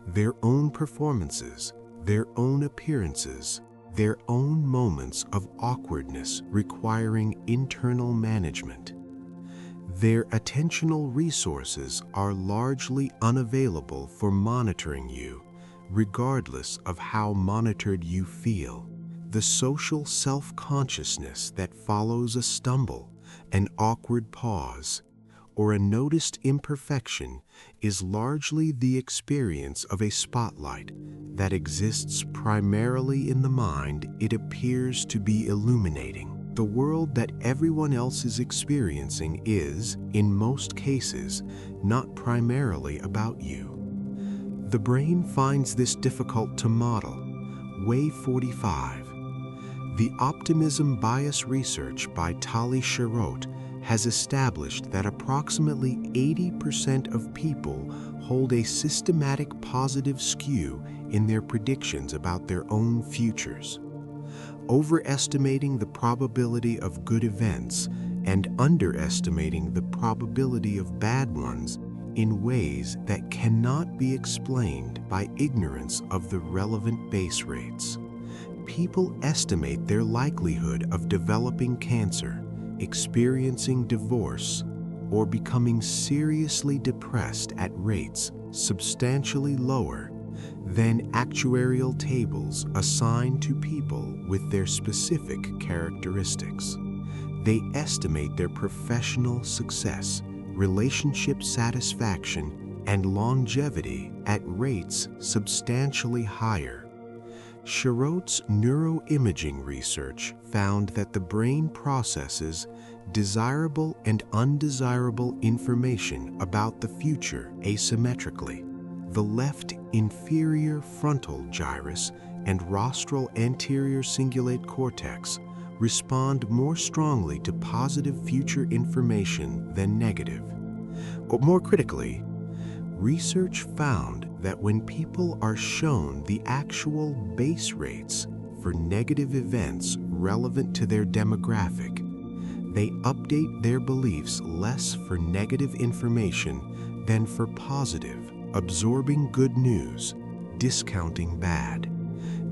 their own performances, their own appearances, their own moments of awkwardness requiring internal management. Their attentional resources are largely unavailable for monitoring you, regardless of how monitored you feel. The social self-consciousness that follows a stumble, an awkward pause, or a noticed imperfection is largely the experience of a spotlight that exists primarily in the mind it appears to be illuminating. The world that everyone else is experiencing is, in most cases, not primarily about you. The brain finds this difficult to model. Way 45. The optimism bias research by Tali Sharot has established that approximately 80% of people hold a systematic positive skew in their predictions about their own futures. Overestimating the probability of good events and underestimating the probability of bad ones in ways that cannot be explained by ignorance of the relevant base rates. People estimate their likelihood of developing cancer, experiencing divorce, or becoming seriously depressed at rates substantially lower than actuarial tables assign to people with their specific characteristics. They estimate their professional success, relationship satisfaction, and longevity at rates substantially higher. Sharot's neuroimaging research found that the brain processes desirable and undesirable information about the future asymmetrically. The left inferior frontal gyrus and rostral anterior cingulate cortex respond more strongly to positive future information than negative. Or more critically, research found that when people are shown the actual base rates for negative events relevant to their demographic, they update their beliefs less for negative information than for positive, absorbing good news, discounting bad.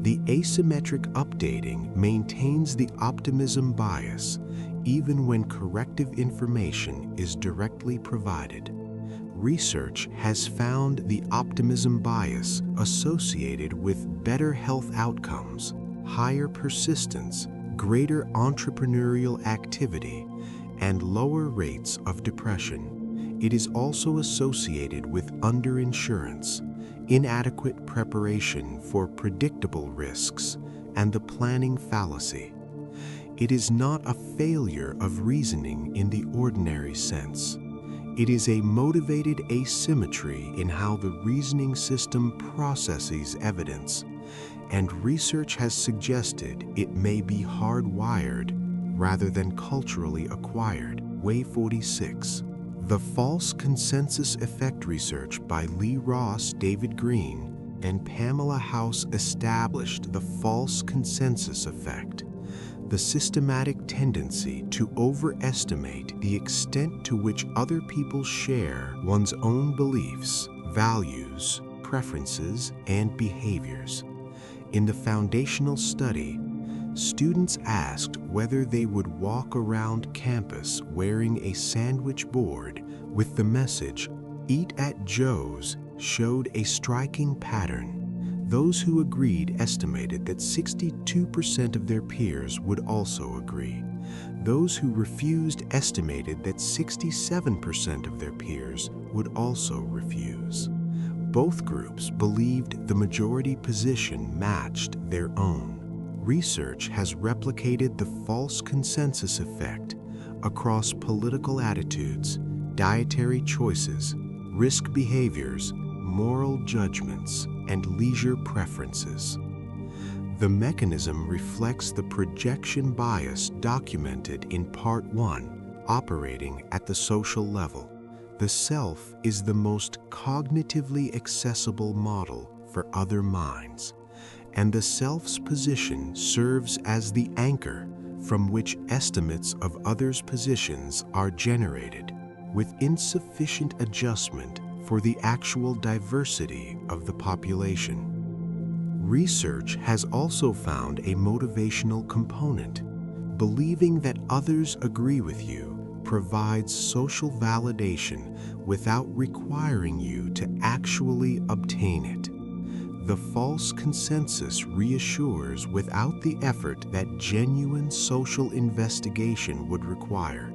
The asymmetric updating maintains the optimism bias even when corrective information is directly provided. Research has found the optimism bias associated with better health outcomes, higher persistence, greater entrepreneurial activity, and lower rates of depression. It is also associated with underinsurance, inadequate preparation for predictable risks, and the planning fallacy. It is not a failure of reasoning in the ordinary sense. It is a motivated asymmetry in how the reasoning system processes evidence, and research has suggested it may be hardwired rather than culturally acquired. Way 46. The false consensus effect research by Lee Ross, David Green, and Pamela House established the false consensus effect, the systematic tendency to overestimate the extent to which other people share one's own beliefs, values, preferences, and behaviors. In the foundational study, students asked whether they would walk around campus wearing a sandwich board with the message, "Eat at Joe's," showed a striking pattern. Those who agreed estimated that 62% of their peers would also agree. Those who refused estimated that 67% of their peers would also refuse. Both groups believed the majority position matched their own. Research has replicated the false consensus effect across political attitudes, dietary choices, risk behaviors, moral judgments, and leisure preferences. The mechanism reflects the projection bias documented in Part 1, operating at the social level. The self is the most cognitively accessible model for other minds, and the self's position serves as the anchor from which estimates of others' positions are generated, with insufficient adjustment for the actual diversity of the population. Research has also found a motivational component. Believing that others agree with you provides social validation without requiring you to actually obtain it. The false consensus reassures without the effort that genuine social investigation would require.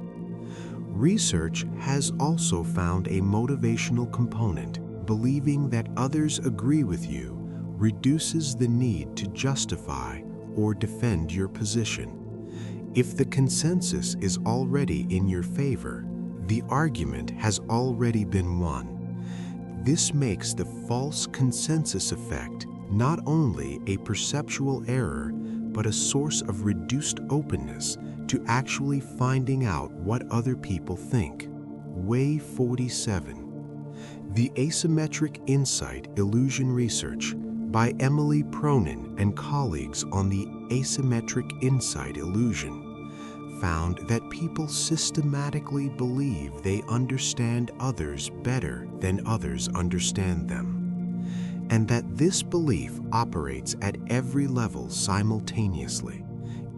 Research has also found a motivational component. Believing that others agree with you reduces the need to justify or defend your position. If the consensus is already in your favor, the argument has already been won. This makes the false consensus effect not only a perceptual error, but a source of reduced openness to actually finding out what other people think. Way 47. The Asymmetric Insight Illusion Research by Emily Pronin and colleagues on the asymmetric insight illusion found that people systematically believe they understand others better than others understand them, and that this belief operates at every level simultaneously.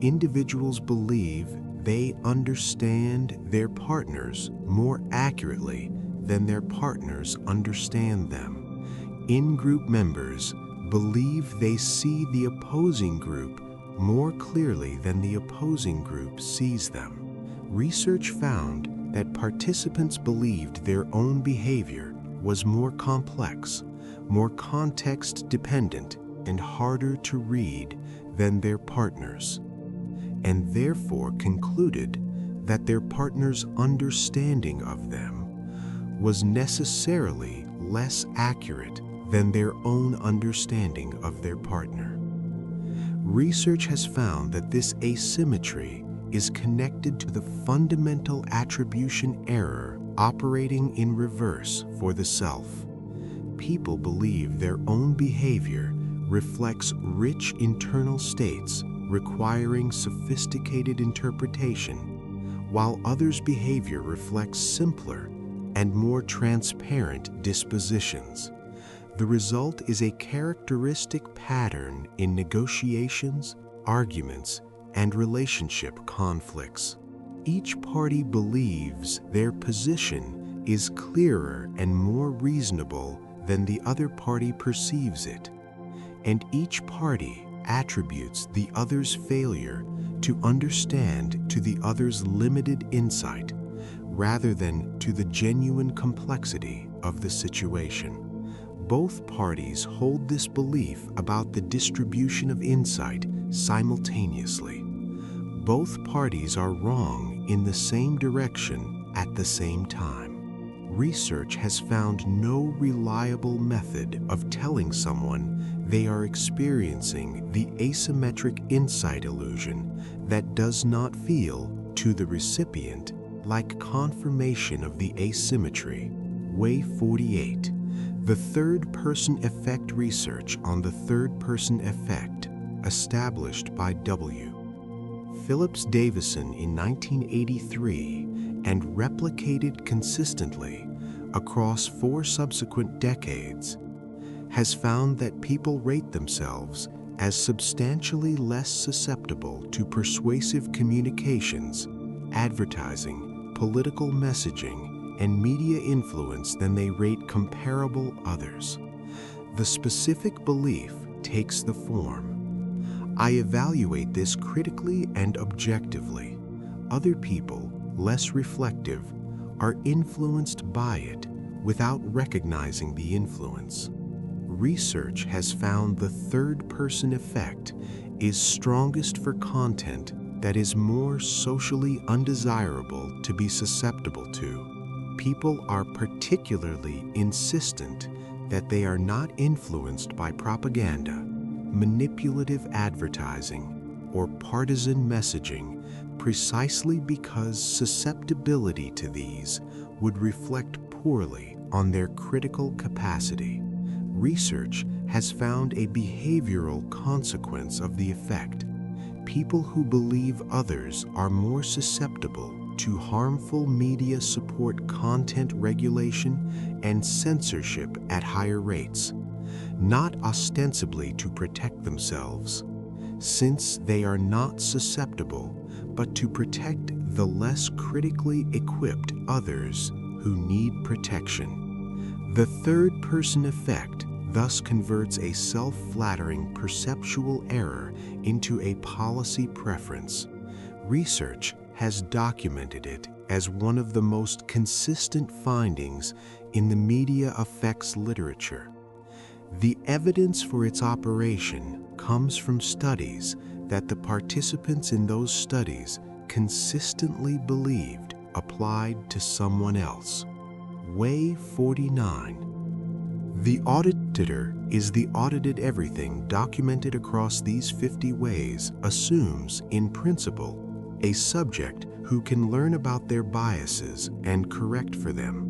Individuals believe they understand their partners more accurately than their partners understand them. In-group members believe they see the opposing group more clearly than the opposing group sees them. Research found that participants believed their own behavior was more complex, more context-dependent, and harder to read than their partners, and therefore concluded that their partner's understanding of them was necessarily less accurate than their own understanding of their partner. Research has found that this asymmetry is connected to the fundamental attribution error operating in reverse for the self. People believe their own behavior reflects rich internal states requiring sophisticated interpretation, while others' behavior reflects simpler and more transparent dispositions. The result is a characteristic pattern in negotiations, arguments, and relationship conflicts. Each party believes their position is clearer and more reasonable than the other party perceives it, and each party attributes the other's failure to understand to the other's limited insight, rather than to the genuine complexity of the situation. Both parties hold this belief about the distribution of insight simultaneously. Both parties are wrong in the same direction at the same time. Research has found no reliable method of telling someone they are experiencing the asymmetric insight illusion that does not feel, to the recipient, like confirmation of the asymmetry. Way 48. The third-person effect research on the third-person effect, established by W. Phillips Davison in 1983 and replicated consistently across 4 subsequent decades, has found that people rate themselves as substantially less susceptible to persuasive communications, advertising, political messaging, and media influence than they rate comparable others. The specific belief takes the form: I evaluate this critically and objectively. Other people, less reflective, are influenced by it without recognizing the influence. Research has found the third-person effect is strongest for content that is more socially undesirable to be susceptible to. People are particularly insistent that they are not influenced by propaganda, manipulative advertising, or partisan messaging, precisely because susceptibility to these would reflect poorly on their critical capacity. Research has found a behavioral consequence of the effect. People who believe others are more susceptible to harmful media support content regulation and censorship at higher rates, not ostensibly to protect themselves, since they are not susceptible, but to protect the less critically equipped others who need protection. The third-person effect thus converts a self-flattering perceptual error into a policy preference. Research has documented it as one of the most consistent findings in the media effects literature. The evidence for its operation comes from studies that the participants in those studies consistently believed applied to someone else. Way 49. The auditor is the audited everything documented across these 50 ways assumes, in principle, a subject who can learn about their biases and correct for them.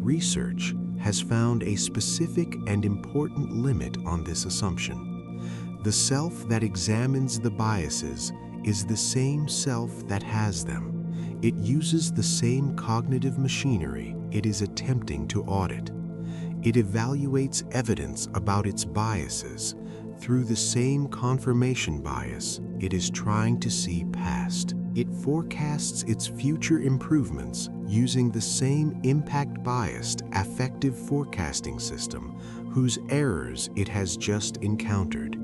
Research has found a specific and important limit on this assumption. The self that examines the biases is the same self that has them. It uses the same cognitive machinery it is attempting to audit. It evaluates evidence about its biases through the same confirmation bias it is trying to see past. It forecasts its future improvements using the same impact-biased affective forecasting system whose errors it has just encountered.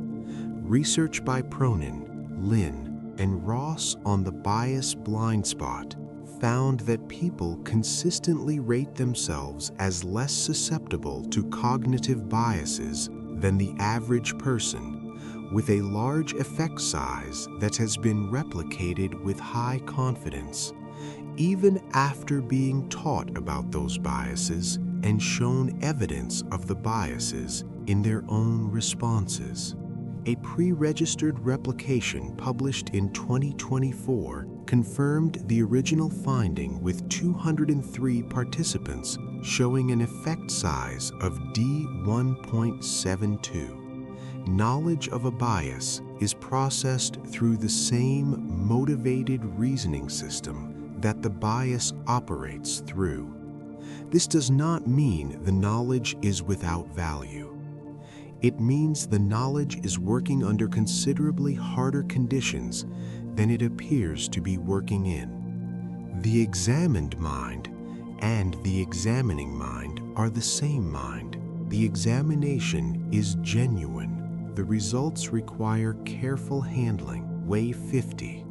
Research by Pronin, Lin, and Ross on the bias blind spot found that people consistently rate themselves as less susceptible to cognitive biases than the average person, with a large effect size that has been replicated with high confidence, even after being taught about those biases and shown evidence of the biases in their own responses. A pre-registered replication published in 2024 confirmed the original finding with 203 participants showing an effect size of D1.72. Knowledge of a bias is processed through the same motivated reasoning system that the bias operates through. This does not mean the knowledge is without value. It means the knowledge is working under considerably harder conditions than it appears to be working in. The examined mind and the examining mind are the same mind. The examination is genuine. The results require careful handling. Way 50.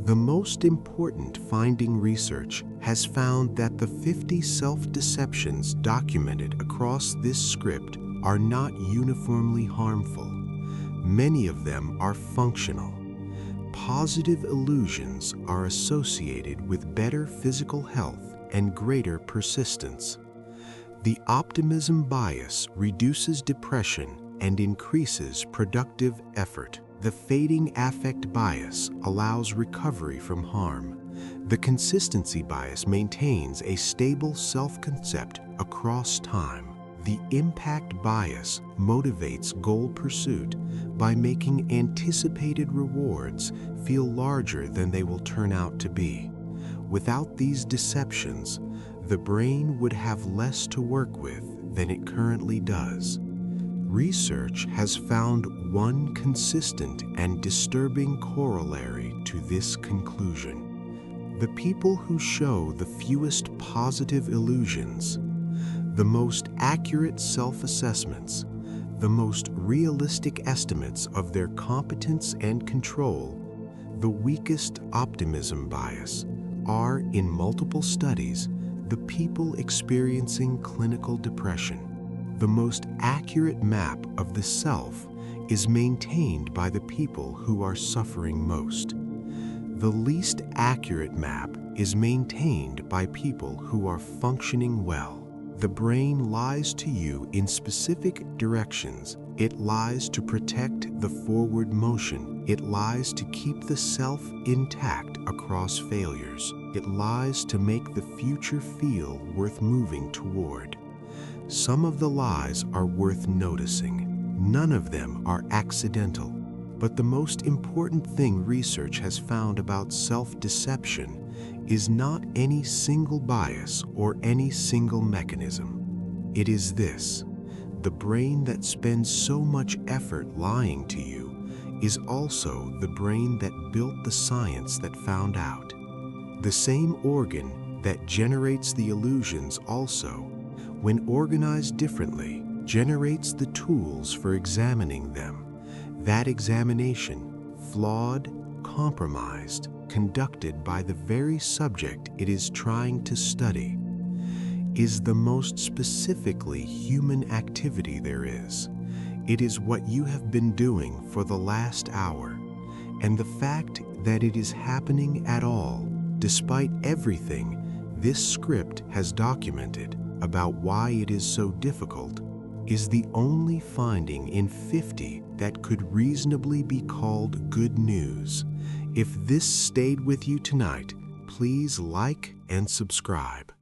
The most important finding research has found that the 50 self-deceptions documented across this script are not uniformly harmful. Many of them are functional. Positive illusions are associated with better physical health and greater persistence. The optimism bias reduces depression and increases productive effort. The fading affect bias allows recovery from harm. The consistency bias maintains a stable self-concept across time. The impact bias motivates goal pursuit by making anticipated rewards feel larger than they will turn out to be. Without these deceptions, the brain would have less to work with than it currently does. Research has found one consistent and disturbing corollary to this conclusion. The people who show the fewest positive illusions, the most accurate self-assessments, the most realistic estimates of their competence and control, the weakest optimism bias, are, in multiple studies, the people experiencing clinical depression. The most accurate map of the self is maintained by the people who are suffering most. The least accurate map is maintained by people who are functioning well. The brain lies to you in specific directions. It lies to protect the forward motion. It lies to keep the self intact across failures. It lies to make the future feel worth moving toward. Some of the lies are worth noticing. None of them are accidental. But the most important thing research has found about self-deception is not any single bias or any single mechanism. It is this: the brain that spends so much effort lying to you is also the brain that built the science that found out. The same organ that generates the illusions also, when organized differently, generates the tools for examining them. That examination, flawed, compromised, conducted by the very subject it is trying to study is the most specifically human activity there is. It is what you have been doing for the last hour, and the fact that it is happening at all, despite everything this script has documented about why it is so difficult, is the only finding in 50 that could reasonably be called good news. If this stayed with you tonight, please like and subscribe.